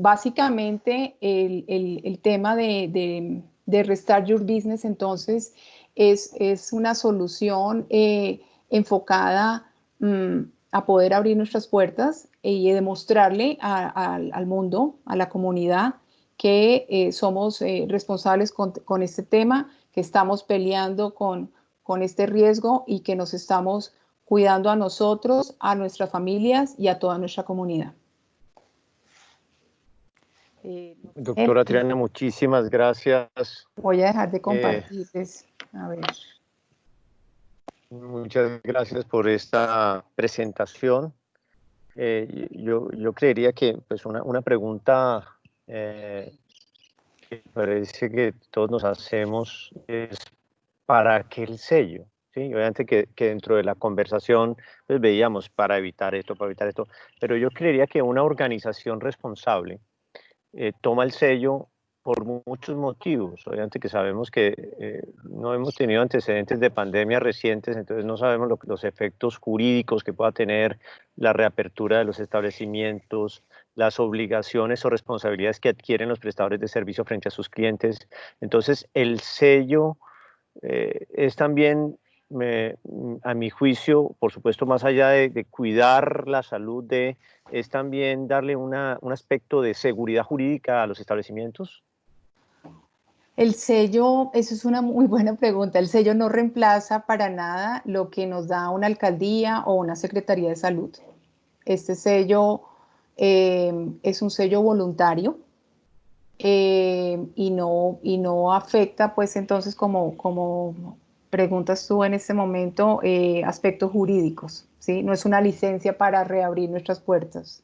Speaker 7: Básicamente, el tema de Restart Your Business, entonces, es una solución enfocada a poder abrir nuestras puertas y demostrarle al mundo, a la comunidad, que somos responsables con este tema, que estamos peleando con este riesgo y que nos estamos cuidando a nosotros, a nuestras familias y a toda nuestra comunidad.
Speaker 1: Doctora Triana, muchísimas gracias.
Speaker 7: Voy a dejar de compartirles. A ver.
Speaker 1: Muchas gracias por esta presentación. Yo creería que pues una pregunta que parece que todos nos hacemos es ¿para qué el sello? ¿Sí? Obviamente que dentro de la conversación pues veíamos para evitar esto, pero yo creería que una organización responsable toma el sello por muchos motivos. Obviamente que sabemos que no hemos tenido antecedentes de pandemias recientes, entonces no sabemos los efectos jurídicos que pueda tener la reapertura de los establecimientos, las obligaciones o responsabilidades que adquieren los prestadores de servicio frente a sus clientes. Entonces el sello es también, a mi juicio, por supuesto, más allá de cuidar la salud, es también darle un aspecto de seguridad jurídica a los establecimientos.
Speaker 7: El sello, eso es una muy buena pregunta. El sello no reemplaza para nada lo que nos da una alcaldía o una secretaría de salud. Este sello es un sello voluntario y no afecta, pues entonces, como preguntas tú en este momento, aspectos jurídicos, ¿sí? No es una licencia para reabrir nuestras puertas.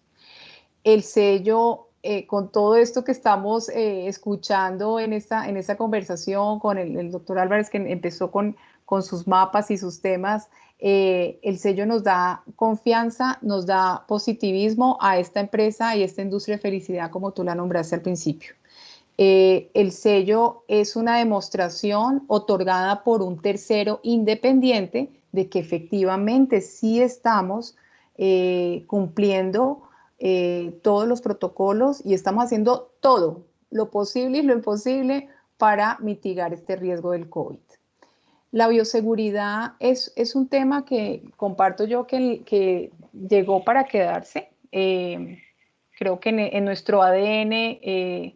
Speaker 7: El sello, con todo esto que estamos escuchando en esta conversación con el doctor Álvarez, que empezó con sus mapas y sus temas, el sello nos da confianza, nos da positivismo a esta empresa y esta industria de felicidad, como tú la nombraste al principio. El sello es una demostración otorgada por un tercero independiente de que efectivamente sí estamos cumpliendo todos los protocolos y estamos haciendo todo lo posible y lo imposible para mitigar este riesgo del COVID. La bioseguridad es un tema que comparto yo que llegó para quedarse. Creo que en nuestro ADN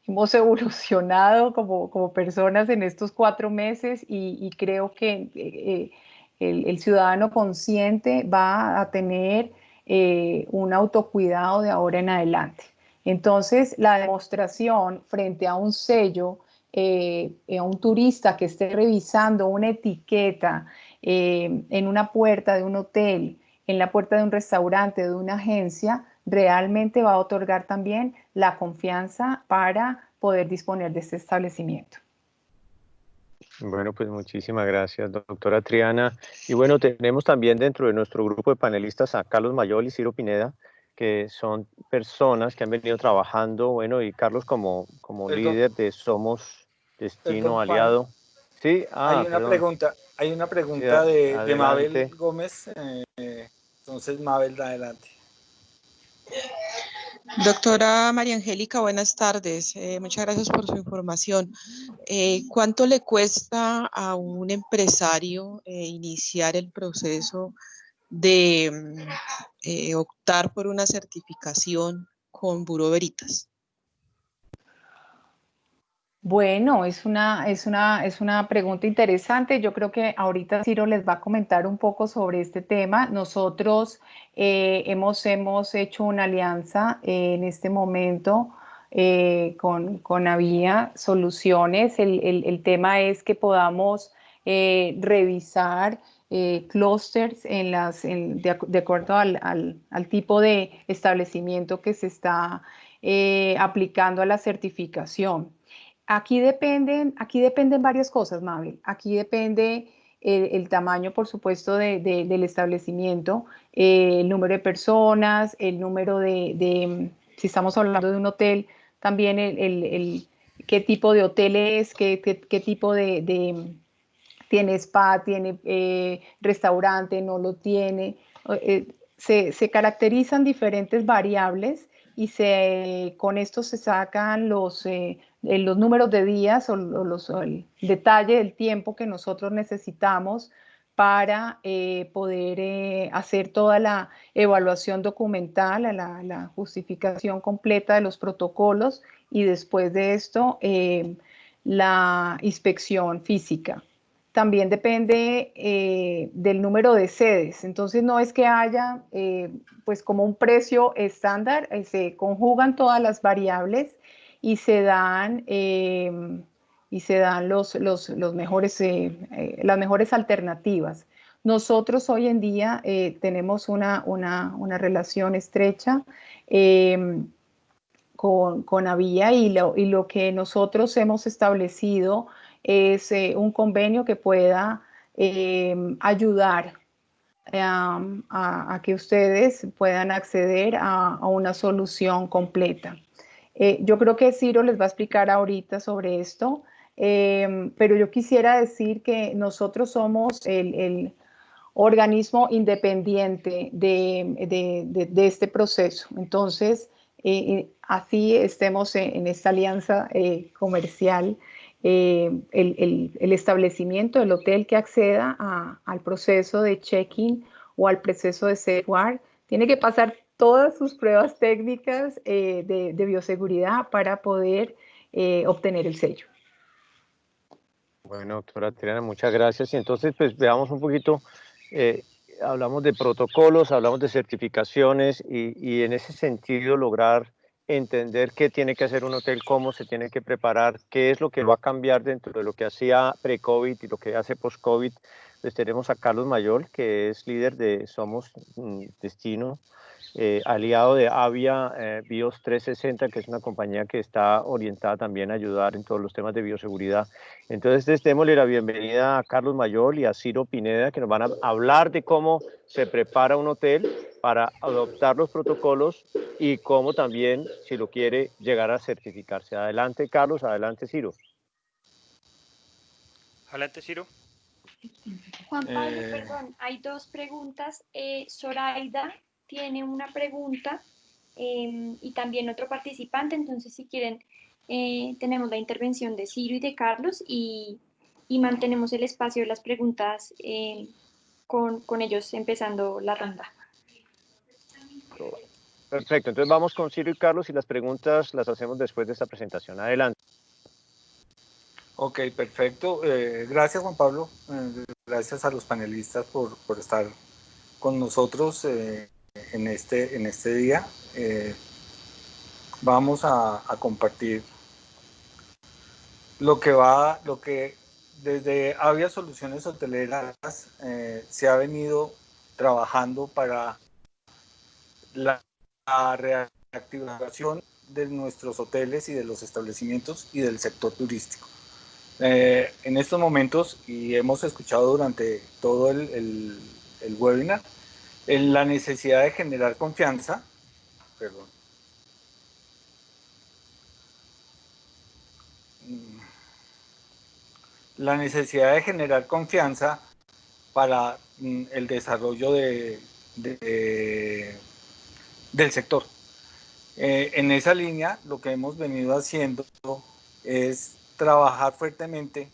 Speaker 7: hemos evolucionado como personas en estos 4 meses y creo que el ciudadano consciente va a tener un autocuidado de ahora en adelante. Entonces, la demostración frente a un sello, a un turista que esté revisando una etiqueta en una puerta de un hotel, en la puerta de un restaurante, de una agencia, realmente va a otorgar también la confianza para poder disponer de este establecimiento.
Speaker 1: Bueno, pues muchísimas gracias, doctora Triana. Y bueno, tenemos también dentro de nuestro grupo de panelistas a Carlos Mayol y Ciro Pineda, que son personas que han venido trabajando, bueno, y Carlos como líder de Somos Destino Aliado. Sí,
Speaker 2: hay una pregunta
Speaker 1: sí,
Speaker 2: de Mabel Gómez. Entonces, Mabel, adelante.
Speaker 5: Doctora María Angélica, buenas tardes. Muchas gracias por su información. ¿Cuánto le cuesta a un empresario iniciar el proceso de optar por una certificación con Bureau Veritas?
Speaker 7: Bueno, es una pregunta interesante. Yo creo que ahorita Ciro les va a comentar un poco sobre este tema. Nosotros hemos hecho una alianza en este momento con Avia Soluciones. El tema es que podamos revisar clústeres de acuerdo al tipo de establecimiento que se está aplicando a la certificación. Aquí dependen varias cosas, Mabel. Aquí depende el tamaño, por supuesto, del establecimiento, el número de personas, el número si estamos hablando de un hotel, también qué tipo de hotel es, qué tipo tiene spa, tiene restaurante, no lo tiene. Se caracterizan diferentes variables y con esto se sacan los números de días o el detalle del tiempo que nosotros necesitamos para poder hacer toda la evaluación documental, la justificación completa de los protocolos y después de esto la inspección física. También depende del número de sedes, entonces no es que haya pues como un precio estándar, se conjugan todas las variables y se dan las mejores alternativas. Nosotros hoy en día tenemos una relación estrecha con Avia y lo que nosotros hemos establecido es un convenio que pueda ayudar a que ustedes puedan acceder a una solución completa. Yo creo que Ciro les va a explicar ahorita sobre esto, pero yo quisiera decir que nosotros somos el organismo independiente de este proceso. Entonces, así estemos en esta alianza comercial, el establecimiento, el hotel que acceda al proceso de check-in o al proceso de safeguard, tiene que pasar todas sus pruebas técnicas de bioseguridad para poder obtener el sello.
Speaker 1: Bueno, doctora Triana, muchas gracias. Y entonces, pues veamos un poquito, hablamos de protocolos, hablamos de certificaciones y en ese sentido lograr entender qué tiene que hacer un hotel, cómo se tiene que preparar, qué es lo que va a cambiar dentro de lo que hacía pre-COVID y lo que hace post-COVID. Pues tenemos a Carlos Mayol, que es líder de Somos Destino, aliado de Avia Bios 360, que es una compañía que está orientada también a ayudar en todos los temas de bioseguridad. Entonces, démosle la bienvenida a Carlos Mayol y a Ciro Pineda, que nos van a hablar de cómo se prepara un hotel para adoptar los protocolos y cómo también, si lo quiere, llegar a certificarse. Adelante, Carlos, adelante, Ciro.
Speaker 8: Adelante, Ciro.
Speaker 9: Juan Pablo, perdón, hay dos preguntas. Zoraida tiene una pregunta y también otro participante, entonces si quieren tenemos la intervención de Ciro y de Carlos y mantenemos el espacio de las preguntas con ellos empezando la ronda.
Speaker 1: Perfecto, entonces vamos con Ciro y Carlos y las preguntas las hacemos después de esta presentación. Adelante.
Speaker 2: Ok, perfecto. Gracias, Juan Pablo. Gracias a los panelistas por estar con nosotros en este día. Vamos a compartir lo que desde Avia Soluciones Hoteleras se ha venido trabajando para la reactivación de nuestros hoteles y de los establecimientos y del sector turístico. En estos momentos, y hemos escuchado durante todo el webinar, la necesidad de generar confianza, la necesidad de generar confianza para el desarrollo del sector. En esa línea, lo que hemos venido haciendo es trabajar fuertemente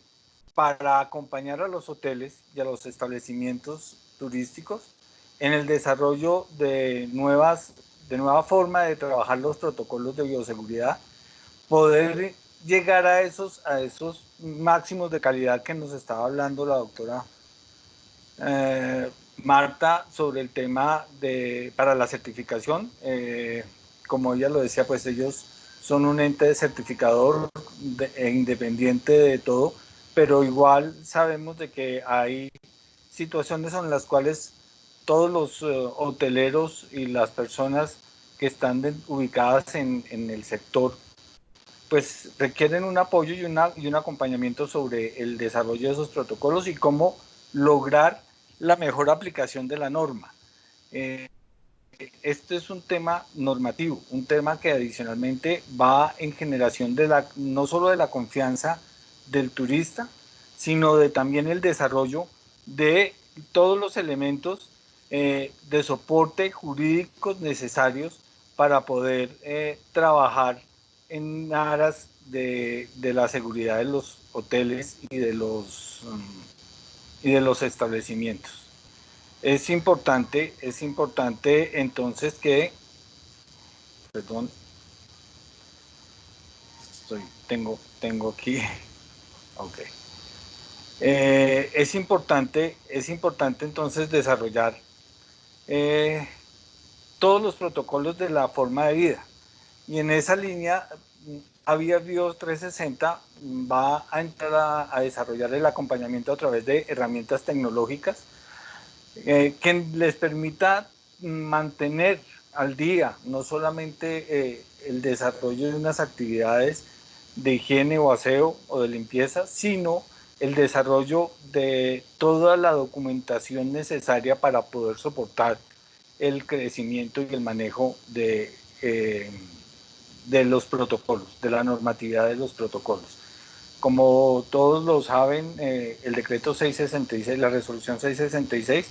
Speaker 2: para acompañar a los hoteles y a los establecimientos turísticos en el desarrollo de nueva forma de trabajar los protocolos de bioseguridad, poder llegar a esos máximos de calidad que nos estaba hablando la doctora Marta sobre el tema para la certificación. Como ella lo decía, pues ellos son un ente certificador independiente de todo, pero igual sabemos de que hay situaciones en las cuales todos los hoteleros y las personas que están ubicadas en el sector pues requieren un apoyo y un acompañamiento sobre el desarrollo de esos protocolos y cómo lograr la mejor aplicación de la norma. Este es un tema normativo, un tema que adicionalmente va en generación no solo de la confianza del turista, sino de también el desarrollo de todos los elementos de soporte jurídicos necesarios para poder trabajar en aras de la seguridad de los hoteles y de los establecimientos. Es importante entonces que, perdón, tengo aquí, ok. Es importante entonces desarrollar todos los protocolos de la forma de vida. Y en esa línea, AviaBio 360 va a entrar a desarrollar el acompañamiento a través de herramientas tecnológicas que les permita mantener al día no solamente el desarrollo de unas actividades de higiene o aseo o de limpieza, sino el desarrollo de toda la documentación necesaria para poder soportar el crecimiento y el manejo de los protocolos, de la normatividad de los protocolos. Como todos lo saben, el decreto 666, la resolución 666,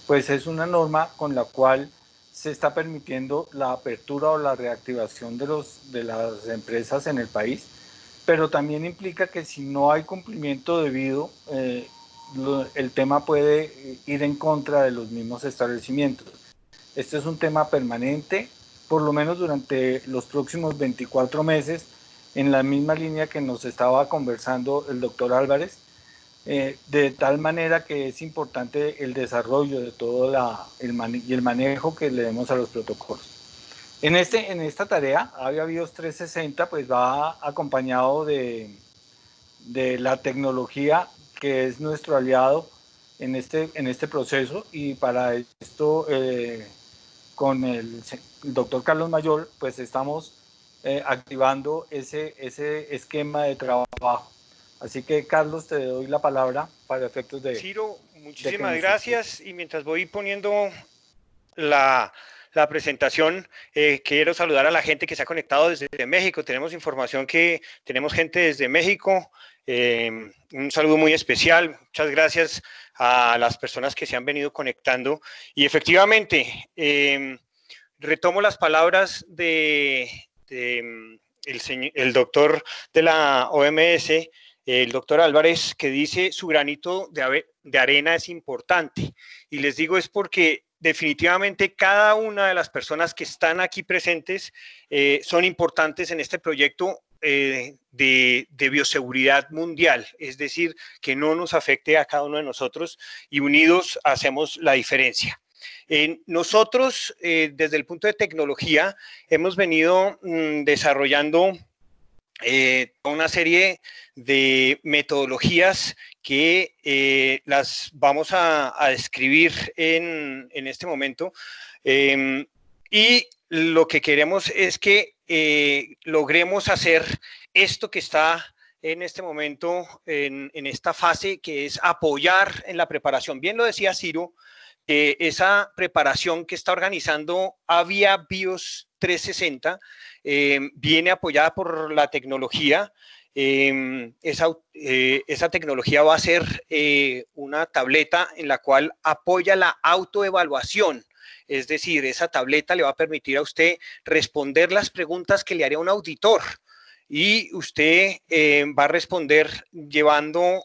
Speaker 2: pues es una norma con la cual se está permitiendo la apertura o la reactivación de las empresas en el país, pero también implica que si no hay cumplimiento debido, el tema puede ir en contra de los mismos establecimientos. Este es un tema permanente, por lo menos durante los próximos 24 meses, en la misma línea que nos estaba conversando el doctor Álvarez, de tal manera que es importante el desarrollo de todo el manejo que le demos a los protocolos. En esta tarea, AviaBio 360 pues va acompañado de la tecnología que es nuestro aliado en este proceso, y para esto con el doctor Carlos Mayor pues estamos activando ese esquema de trabajo. Así que, Carlos, te doy la palabra para efectos de...
Speaker 8: Ciro, muchísimas gracias. Y mientras voy poniendo la presentación, quiero saludar a la gente que se ha conectado desde México. Tenemos información que tenemos gente desde México. Un saludo muy especial. Muchas gracias a las personas que se han venido conectando. Y efectivamente, retomo las palabras del doctor de la OMS, el doctor Álvarez, que dice su granito de arena es importante. Y les digo es porque definitivamente cada una de las personas que están aquí presentes son importantes en este proyecto de bioseguridad mundial, es decir, que no nos afecte a cada uno de nosotros, y unidos hacemos la diferencia. Nosotros, desde el punto de tecnología, hemos venido desarrollando una serie de metodologías que las vamos a describir en este momento, y lo que queremos es que logremos hacer esto que está en este momento en esta fase, que es apoyar en la preparación. Bien lo decía Ciro, esa preparación que está organizando AviaBio 360 viene apoyada por la tecnología. Esa tecnología va a ser una tableta en la cual apoya la autoevaluación. Es decir, esa tableta le va a permitir a usted responder las preguntas que le haría un auditor, y usted va a responder llevando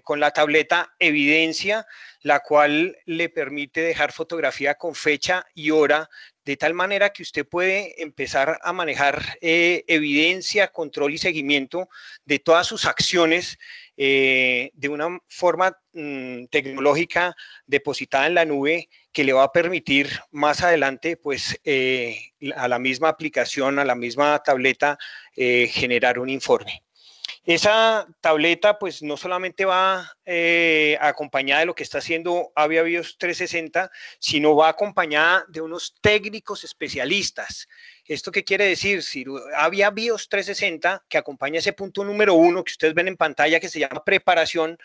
Speaker 8: con la tableta evidencia, la cual le permite dejar fotografía con fecha y hora, de tal manera que usted puede empezar a manejar evidencia, control y seguimiento de todas sus acciones de una forma tecnológica depositada en la nube, que le va a permitir más adelante, pues, a la misma aplicación, a la misma tableta, generar un informe. Esa tableta pues no solamente va acompañada de lo que está haciendo Avia BIOS 360, sino va acompañada de unos técnicos especialistas. ¿Esto qué quiere decir? Si Avia BIOS 360, que acompaña ese punto número 1 que ustedes ven en pantalla, que se llama preparación,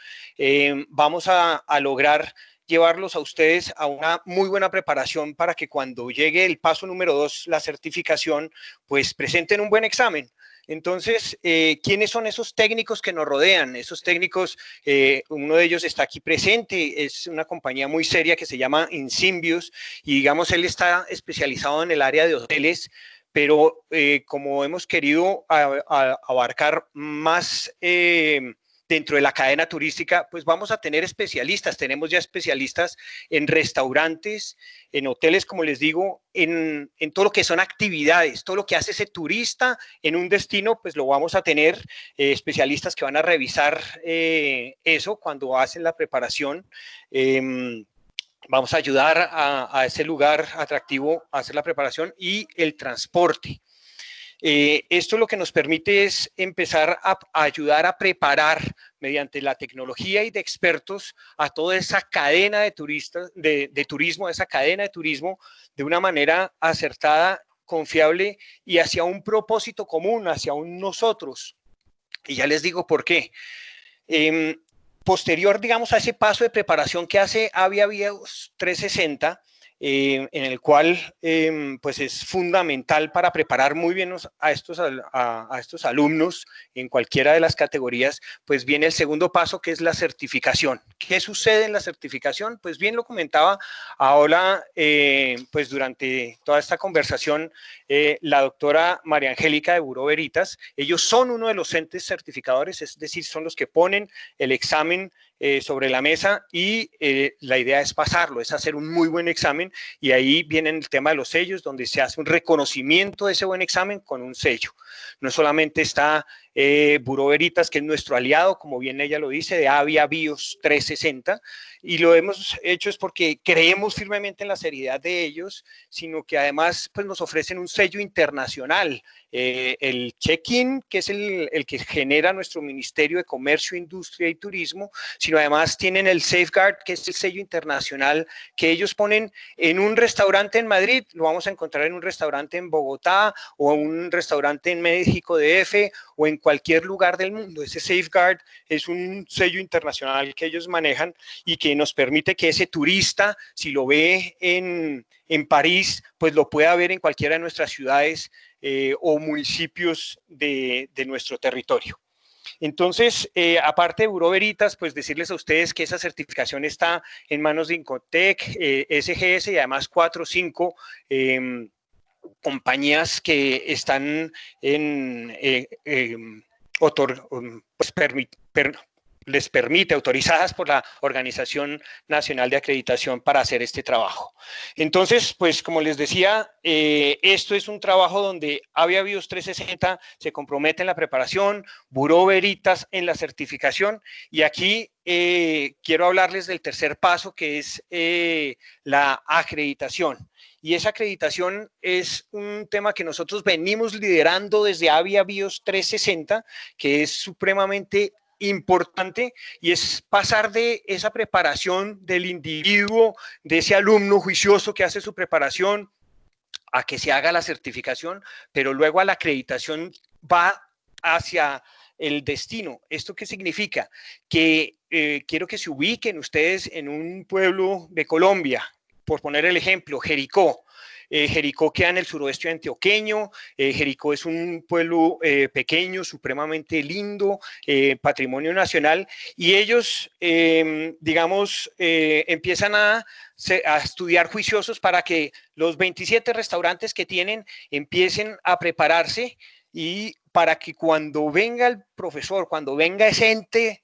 Speaker 8: vamos a lograr llevarlos a ustedes a una muy buena preparación para que cuando llegue el paso número 2, la certificación, pues presenten un buen examen. Entonces, ¿quiénes son esos técnicos que nos rodean? Esos técnicos, uno de ellos está aquí presente, es una compañía muy seria que se llama Insymbios, y digamos, él está especializado en el área de hoteles, pero como hemos querido abarcar más dentro de la cadena turística, pues vamos a tener especialistas. Tenemos ya especialistas en restaurantes, en hoteles, como les digo, en todo lo que son actividades, todo lo que hace ese turista en un destino, pues lo vamos a tener especialistas que van a revisar eso cuando hacen la preparación. Vamos a ayudar a ese lugar atractivo a hacer la preparación y el transporte. Esto lo que nos permite es empezar a ayudar a preparar mediante la tecnología y de expertos a toda esa cadena de turistas, de turismo, esa cadena de turismo de una manera acertada, confiable y hacia un propósito común, hacia un nosotros. Y ya les digo por qué. Posterior, digamos, a ese paso de preparación que hace Avia BIOS 360, en el cual pues es fundamental para preparar muy bien a estos alumnos en cualquiera de las categorías, pues viene el segundo paso, que es la certificación. ¿Qué sucede en la certificación? Pues bien lo comentaba ahora, pues durante toda esta conversación, la doctora María Angélica de Buró Veritas. Ellos son uno de los entes certificadores, es decir, son los que ponen el examen sobre la mesa y la idea es pasarlo, es hacer un muy buen examen, y ahí viene el tema de los sellos, donde se hace un reconocimiento de ese buen examen con un sello. No solamente está Buró Veritas, que es nuestro aliado, como bien ella lo dice, de Avia BIOS 360, y lo hemos hecho es porque creemos firmemente en la seriedad de ellos, sino que además pues, nos ofrecen un sello internacional. El check-in, que es el que genera nuestro Ministerio de Comercio, Industria y Turismo, sino además tienen el Safeguard, que es el sello internacional que ellos ponen en un restaurante en Madrid, lo vamos a encontrar en un restaurante en Bogotá o en un restaurante en México DF o en cualquier lugar del mundo. Ese Safeguard es un sello internacional que ellos manejan y que nos permite que ese turista, si lo ve en París, pues lo pueda ver en cualquiera de nuestras ciudades o municipios de nuestro territorio. Entonces, aparte de Buró Veritas, pues decirles a ustedes que esa certificación está en manos de Incotec, SGS y además 4 o 5 compañías que están les permite, autorizadas por la Organización Nacional de Acreditación para hacer este trabajo. Entonces, pues como les decía, esto es un trabajo donde Avia BIOS 360 se compromete en la preparación, Buró Veritas en la certificación, y aquí quiero hablarles del tercer paso, que es la acreditación. Y esa acreditación es un tema que nosotros venimos liderando desde Avia BIOS 360, que es supremamente importante, y es pasar de esa preparación del individuo, de ese alumno juicioso que hace su preparación, a que se haga la certificación, pero luego a la acreditación va hacia el destino. ¿Esto qué significa? Que quiero que se ubiquen ustedes en un pueblo de Colombia, por poner el ejemplo, Jericó. Jericó queda en el suroeste antioqueño. Jericó es un pueblo pequeño, supremamente lindo, patrimonio nacional, y ellos, digamos, empiezan a estudiar juiciosos para que los 27 restaurantes que tienen empiecen a prepararse, y para que cuando venga el profesor, cuando venga ese ente,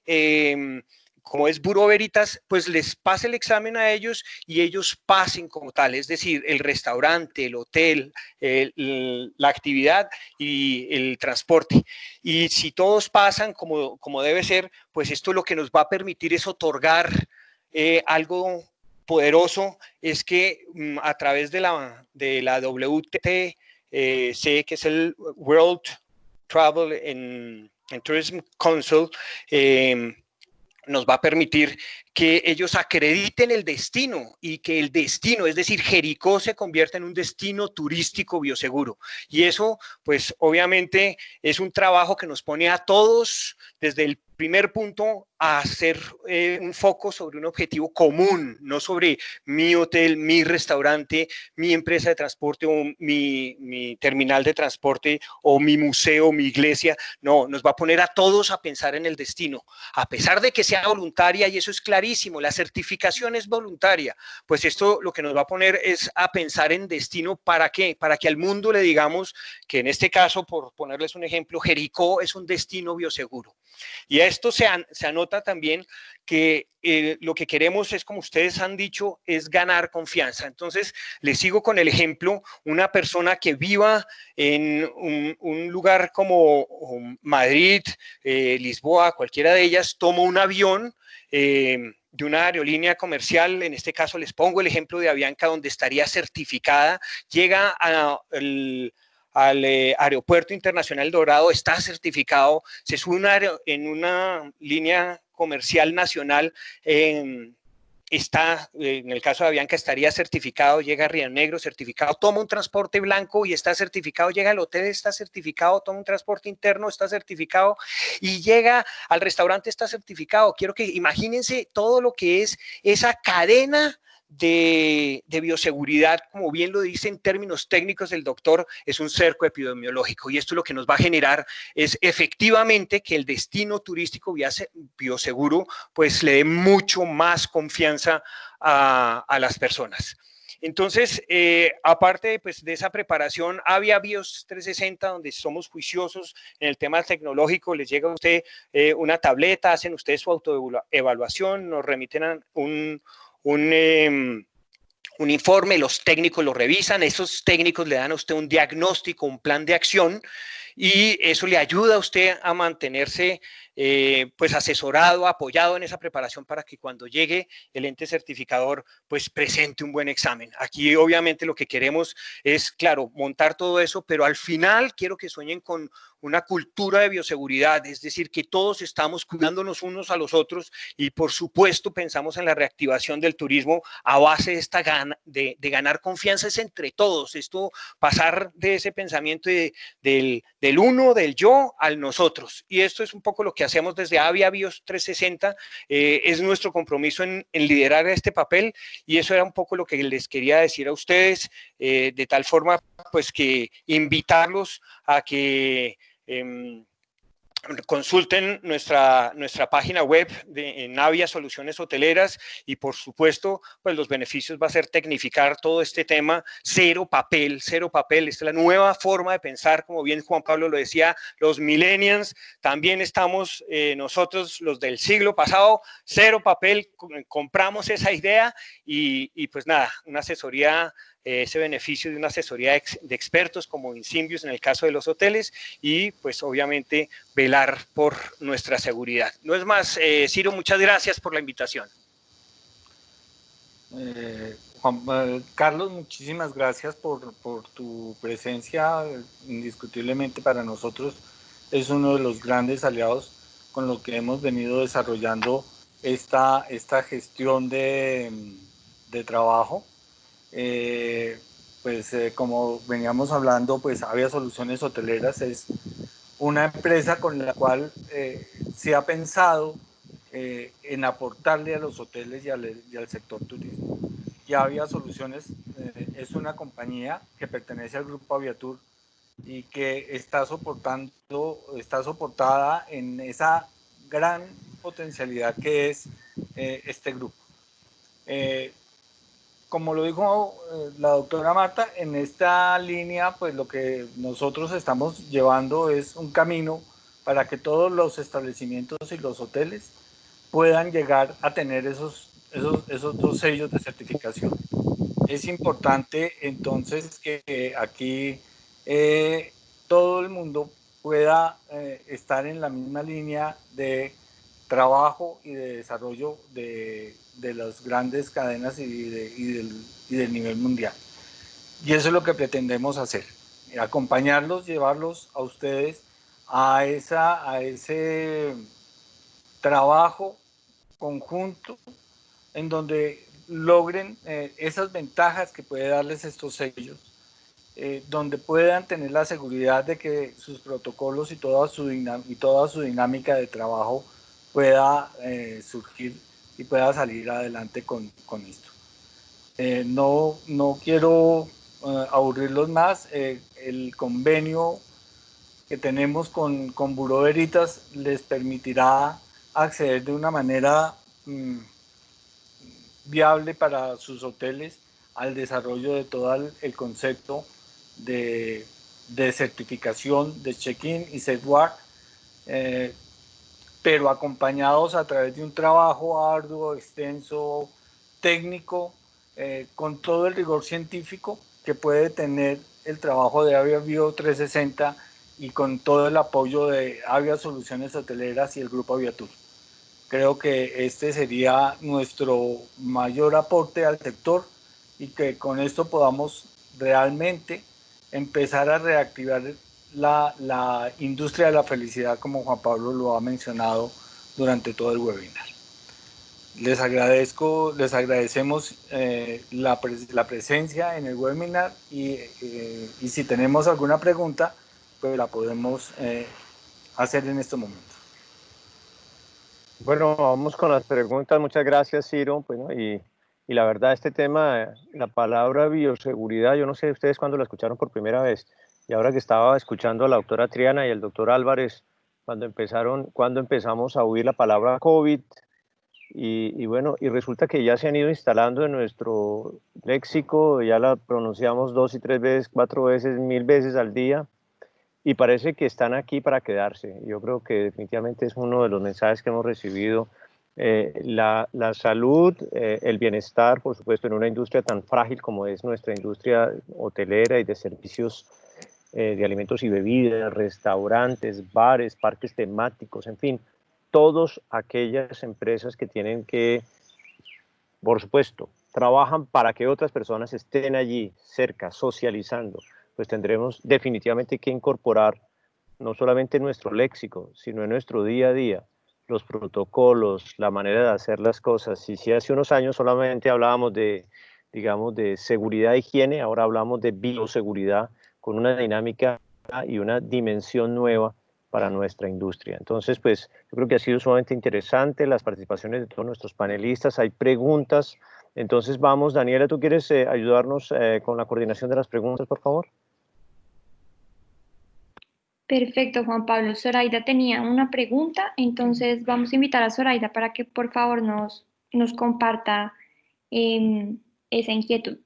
Speaker 8: como es Buró Veritas, pues les pase el examen a ellos y ellos pasen como tal, es decir, el restaurante, el hotel, la actividad y el transporte. Y si todos pasan como debe ser, pues esto lo que nos va a permitir es otorgar algo poderoso, es que a través de la WTC, que es el World Travel Tourism Council, nos va a permitir que ellos acrediten el destino y que el destino, es decir, Jericó se convierta en un destino turístico bioseguro. Y eso, pues obviamente es un trabajo que nos pone a todos desde el primer punto a hacer un foco sobre un objetivo común, no sobre mi hotel, mi restaurante, mi empresa de transporte o mi terminal de transporte o mi museo, mi iglesia. No, nos va a poner a todos a pensar en el destino, a pesar de que sea voluntaria, y eso es clarísimo, la certificación es voluntaria, pues esto lo que nos va a poner es a pensar en destino. ¿Para qué? Para que al mundo le digamos que en este caso, por ponerles un ejemplo, Jericó es un destino bioseguro. Y a esto se anota también que lo que queremos es, como ustedes han dicho, es ganar confianza. Entonces, les sigo con el ejemplo, una persona que viva en un lugar como Madrid, Lisboa, cualquiera de ellas, toma un avión de una aerolínea comercial, en este caso les pongo el ejemplo de Avianca, donde estaría certificada, llega al Aeropuerto Internacional Dorado, está certificado, se sube en una línea comercial nacional, está, en el caso de Avianca estaría certificado, llega a Río Negro certificado, toma un transporte blanco y está certificado, llega al hotel, está certificado, toma un transporte interno, está certificado, y llega al restaurante, está certificado. Quiero que imagínense todo lo que es esa cadena de bioseguridad, como bien lo dice en términos técnicos el doctor, es un cerco epidemiológico, y esto lo que nos va a generar es efectivamente que el destino turístico bioseguro pues le dé mucho más confianza a las personas. Entonces, aparte pues, de esa preparación, Avia Bios 360, donde somos juiciosos en el tema tecnológico, les llega a usted una tableta, hacen ustedes su autoevaluación, nos remiten a un informe, los técnicos lo revisan, esos técnicos le dan a usted un diagnóstico, un plan de acción, y eso le ayuda a usted a mantenerse pues asesorado, apoyado en esa preparación para que cuando llegue el ente certificador pues presente un buen examen. Aquí obviamente lo que queremos es, claro, montar todo eso, pero al final quiero que sueñen con una cultura de bioseguridad, es decir, que todos estamos cuidándonos unos a los otros, y por supuesto pensamos en la reactivación del turismo a base de ganar confianza es entre todos, esto pasar de ese pensamiento del uno, del yo, al nosotros, y esto es un poco lo que hacemos desde Avia Bios 360, es nuestro compromiso en liderar este papel, y eso era un poco lo que les quería decir a ustedes, de tal forma pues que invitarlos a que consulten nuestra página web en Avia Soluciones Hoteleras, y por supuesto pues los beneficios va a ser tecnificar todo este tema, cero papel, esta es la nueva forma de pensar, como bien Juan Pablo lo decía, los millennials, también estamos nosotros los del siglo pasado, cero papel, compramos esa idea y pues nada, una asesoría, ese beneficio de una asesoría de expertos como Insimbius en el caso de los hoteles, y pues obviamente velar por nuestra seguridad. No es más, Ciro, muchas gracias por la invitación.
Speaker 2: Carlos, muchísimas gracias por tu presencia, indiscutiblemente para nosotros es uno de los grandes aliados con lo que hemos venido desarrollando esta gestión de trabajo. Como veníamos hablando, pues Avia Soluciones Hoteleras es una empresa con la cual se ha pensado en aportarle a los hoteles y al sector turismo. Y Avia Soluciones es una compañía que pertenece al grupo Aviatur y que está soportada en esa gran potencialidad que es este grupo. Como lo dijo la doctora Marta, en esta línea, pues lo que nosotros estamos llevando es un camino para que todos los establecimientos y los hoteles puedan llegar a tener esos dos sellos de certificación. Es importante entonces que aquí todo el mundo pueda estar en la misma línea de trabajo y de desarrollo de las grandes cadenas y del nivel mundial. Y eso es lo que pretendemos hacer, acompañarlos, llevarlos a ustedes a ese trabajo conjunto en donde logren esas ventajas que puede darles estos sellos, donde puedan tener la seguridad de que sus protocolos y toda su dinámica de trabajo pueda surgir y pueda salir adelante con esto. No quiero aburrirlos más. El convenio que tenemos con Bureau Veritas les permitirá acceder de una manera viable para sus hoteles al desarrollo de todo el concepto de certificación de check-in y safeguard, pero acompañados a través de un trabajo arduo, extenso, técnico, con todo el rigor científico que puede tener el trabajo de Avia Bio 360 y con todo el apoyo de Avia Soluciones Hoteleras y el Grupo Aviatur. Creo que este sería nuestro mayor aporte al sector y que con esto podamos realmente empezar a reactivar la industria de la felicidad, como Juan Pablo lo ha mencionado durante todo el webinar. Les agradecemos la presencia en el webinar y si tenemos alguna pregunta, pues la podemos hacer en este momento.
Speaker 1: Bueno, vamos con las preguntas. Muchas gracias, Ciro. Bueno, y la verdad, este tema, la palabra bioseguridad, yo no sé ustedes cuándo la escucharon por primera vez. Y ahora que estaba escuchando a la doctora Triana y al doctor Álvarez, cuando empezamos a oír la palabra COVID, y bueno, y resulta que ya se han ido instalando en nuestro léxico, ya la pronunciamos 2 y 3 veces, 4 veces, 1000 veces al día. Y parece que están aquí para quedarse. Yo creo que definitivamente es uno de los mensajes que hemos recibido. La salud, el bienestar, por supuesto, en una industria tan frágil como es nuestra industria hotelera y de servicios de alimentos y bebidas, restaurantes, bares, parques temáticos, en fin, todas aquellas empresas que tienen que, por supuesto, trabajan para que otras personas estén allí cerca, socializando, pues tendremos definitivamente que incorporar no solamente en nuestro léxico, sino en nuestro día a día, los protocolos, la manera de hacer las cosas. Y si hace unos años solamente hablábamos de, digamos, de seguridad e higiene, ahora hablamos de bioseguridad con una dinámica y una dimensión nueva para nuestra industria. Entonces, pues yo creo que ha sido sumamente interesante las participaciones de todos nuestros panelistas. Hay preguntas. Entonces vamos, Daniela, ¿tú quieres ayudarnos con la coordinación de las preguntas, por favor?
Speaker 9: Perfecto, Juan Pablo. Zoraida tenía una pregunta, entonces vamos a invitar a Zoraida para que por favor nos comparta esa inquietud.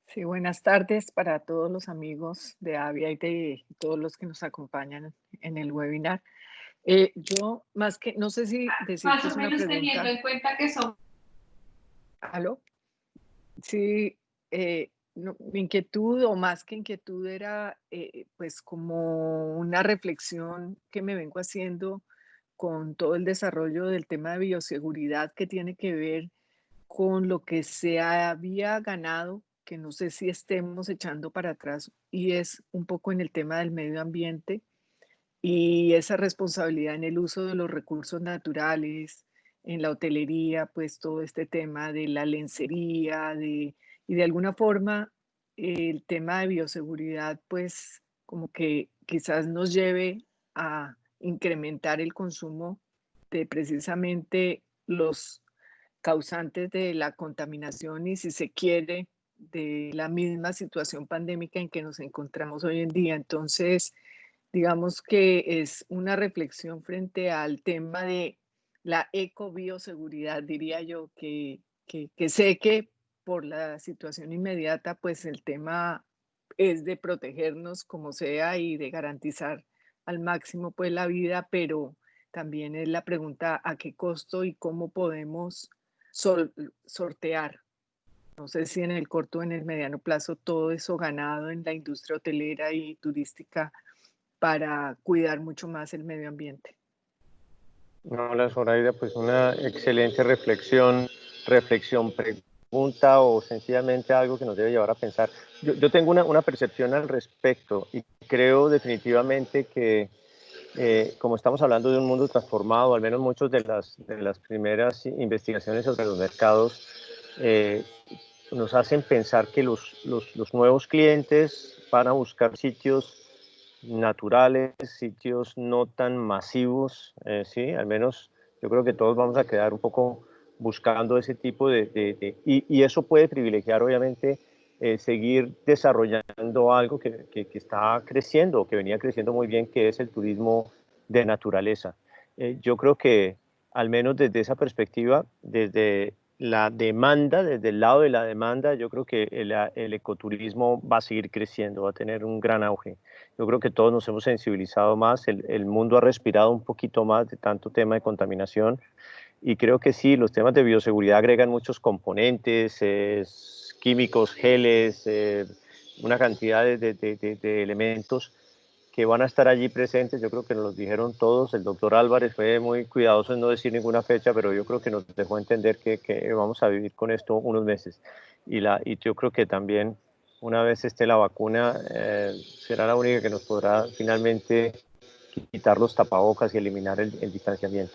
Speaker 10: Sí, buenas tardes para todos los amigos de Avia y de todos los que nos acompañan en el webinar. Yo, más que, no sé si decir
Speaker 9: más
Speaker 10: que
Speaker 9: o
Speaker 10: es una
Speaker 9: menos
Speaker 10: pregunta.
Speaker 9: teniendo en cuenta que son.
Speaker 10: ¿Aló? Sí, mi inquietud o más que inquietud era pues como una reflexión que me vengo haciendo con todo el desarrollo del tema de bioseguridad que tiene que ver con lo que se había ganado, que no sé si estemos echando para atrás, y es un poco en el tema del medio ambiente y esa responsabilidad en el uso de los recursos naturales, en la hotelería, pues todo este tema de la lencería, y de alguna forma el tema de bioseguridad, pues como que quizás nos lleve a incrementar el consumo de precisamente los causantes de la contaminación y, si se quiere, de la misma situación pandémica en que nos encontramos hoy en día. Entonces, digamos que es una reflexión frente al tema de la ecobioseguridad, diría yo, que sé que por la situación inmediata, pues el tema es de protegernos como sea y de garantizar al máximo pues la vida, pero también es la pregunta a qué costo y cómo podemos sortear, no sé si en el corto o en el mediano plazo, todo eso ganado en la industria hotelera y turística para cuidar mucho más el medio ambiente.
Speaker 1: Hola, Zoraida, pues una excelente reflexión, pregunta o sencillamente algo que nos debe llevar a pensar. Yo tengo una percepción al respecto y creo definitivamente que como estamos hablando de un mundo transformado, al menos muchas de las primeras investigaciones sobre los mercados nos hacen pensar que los nuevos clientes van a buscar sitios naturales, sitios no tan masivos, ¿sí? Al menos yo creo que todos vamos a quedar un poco buscando ese tipo y eso puede privilegiar obviamente seguir desarrollando algo que está creciendo, que venía creciendo muy bien, que es el turismo de naturaleza. Yo creo que al menos desde esa perspectiva, desde la demanda, desde el lado de la demanda, yo creo que el ecoturismo va a seguir creciendo, va a tener un gran auge. Yo creo que todos nos hemos sensibilizado más, el mundo ha respirado un poquito más de tanto tema de contaminación y creo que sí, los temas de bioseguridad agregan muchos componentes, químicos, geles, una cantidad de elementos que van a estar allí presentes. Yo creo que nos los dijeron todos. El doctor Álvarez fue muy cuidadoso en no decir ninguna fecha, pero yo creo que nos dejó entender que vamos a vivir con esto unos meses. Y yo creo que también una vez esté la vacuna, será la única que nos podrá finalmente quitar los tapabocas y eliminar el distanciamiento.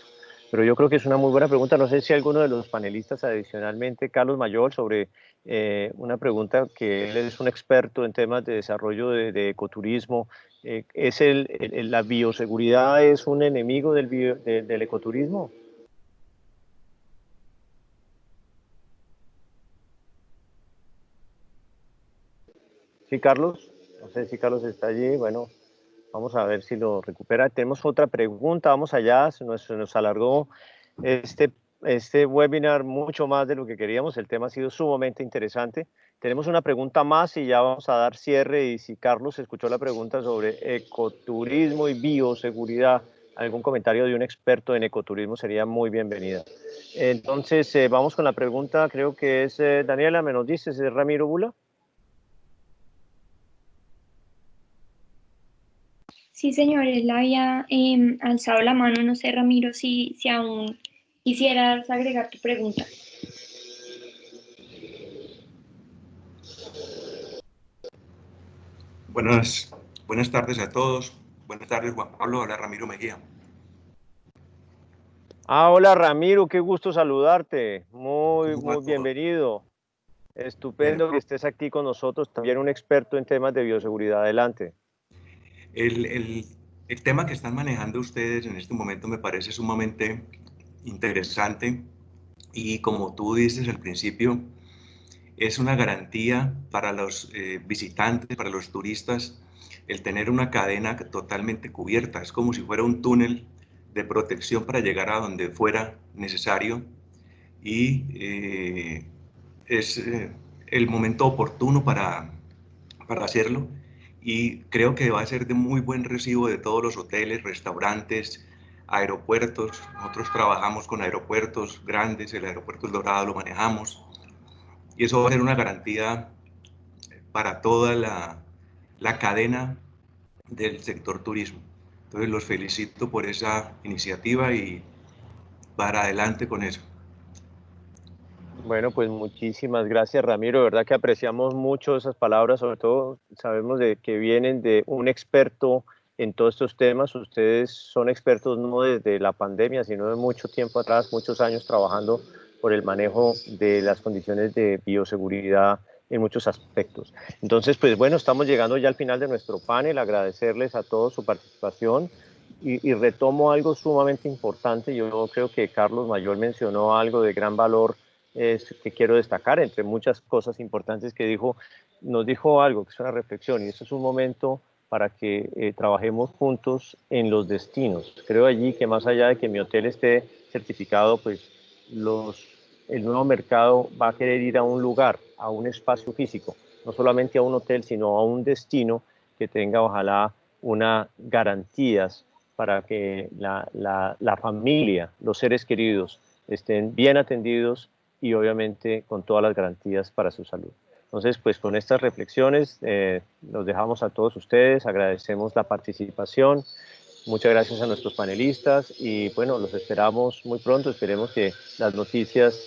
Speaker 1: Pero yo creo que es una muy buena pregunta. No sé si alguno de los panelistas adicionalmente, Carlos Mayol, sobre una pregunta que él es un experto en temas de desarrollo de ecoturismo. ¿Es la bioseguridad es un enemigo del ecoturismo? Sí, Carlos. No sé si Carlos está allí. Bueno, vamos a ver si lo recupera. Tenemos otra pregunta. Vamos allá. Se nos alargó este webinar mucho más de lo que queríamos. El tema ha sido sumamente interesante. Tenemos una pregunta más y ya vamos a dar cierre. Y si Carlos escuchó la pregunta sobre ecoturismo y bioseguridad, algún comentario de un experto en ecoturismo sería muy bienvenida. Entonces, vamos con la pregunta. Creo que es Daniela, ¿me nos dices? ¿Es Ramiro Bula?
Speaker 9: Sí, señor, él había alzado la mano. No sé, Ramiro, si aún quisieras agregar tu pregunta.
Speaker 11: Buenas tardes a todos. Buenas tardes, Juan Pablo. Hola, Ramiro Mejía.
Speaker 1: Hola, Ramiro, qué gusto saludarte. Muy bienvenido. Estupendo que estés aquí con nosotros, también un experto en temas de bioseguridad. Adelante.
Speaker 11: El tema que están manejando ustedes en este momento me parece sumamente interesante y, como tú dices al principio, es una garantía para los visitantes, para los turistas, el tener una cadena totalmente cubierta. Es como si fuera un túnel de protección para llegar a donde fuera necesario y es el momento oportuno para hacerlo, y creo que va a ser de muy buen recibo de todos los hoteles, restaurantes, aeropuertos. Nosotros trabajamos con aeropuertos grandes, el aeropuerto El Dorado lo manejamos, y eso va a ser una garantía para toda la cadena del sector turismo. Entonces los felicito por esa iniciativa y para adelante con eso.
Speaker 1: Bueno, pues muchísimas gracias, Ramiro. De verdad que apreciamos mucho esas palabras, sobre todo sabemos de que vienen de un experto en todos estos temas. Ustedes son expertos no desde la pandemia, sino de mucho tiempo atrás, muchos años trabajando por el manejo de las condiciones de bioseguridad en muchos aspectos. Entonces, pues bueno, estamos llegando ya al final de nuestro panel. Agradecerles a todos su participación. Y retomo algo sumamente importante. Yo creo que Carlos Mayol mencionó algo de gran valor que quiero destacar, entre muchas cosas importantes que dijo. Nos dijo algo que es una reflexión, y esto es un momento para que trabajemos juntos en los destinos. Creo allí que más allá de que mi hotel esté certificado, pues el nuevo mercado va a querer ir a un lugar, a un espacio físico, no solamente a un hotel, sino a un destino que tenga ojalá unas garantías para que la familia, los seres queridos estén bien atendidos y obviamente con todas las garantías para su salud. Entonces, pues con estas reflexiones los dejamos a todos ustedes, agradecemos la participación, muchas gracias a nuestros panelistas y bueno, los esperamos muy pronto, esperemos que las noticias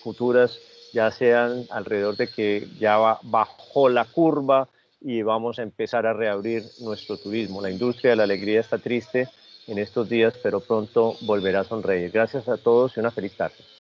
Speaker 1: futuras ya sean alrededor de que ya bajó la curva y vamos a empezar a reabrir nuestro turismo. La industria de la alegría está triste en estos días, pero pronto volverá a sonreír. Gracias a todos y una feliz tarde.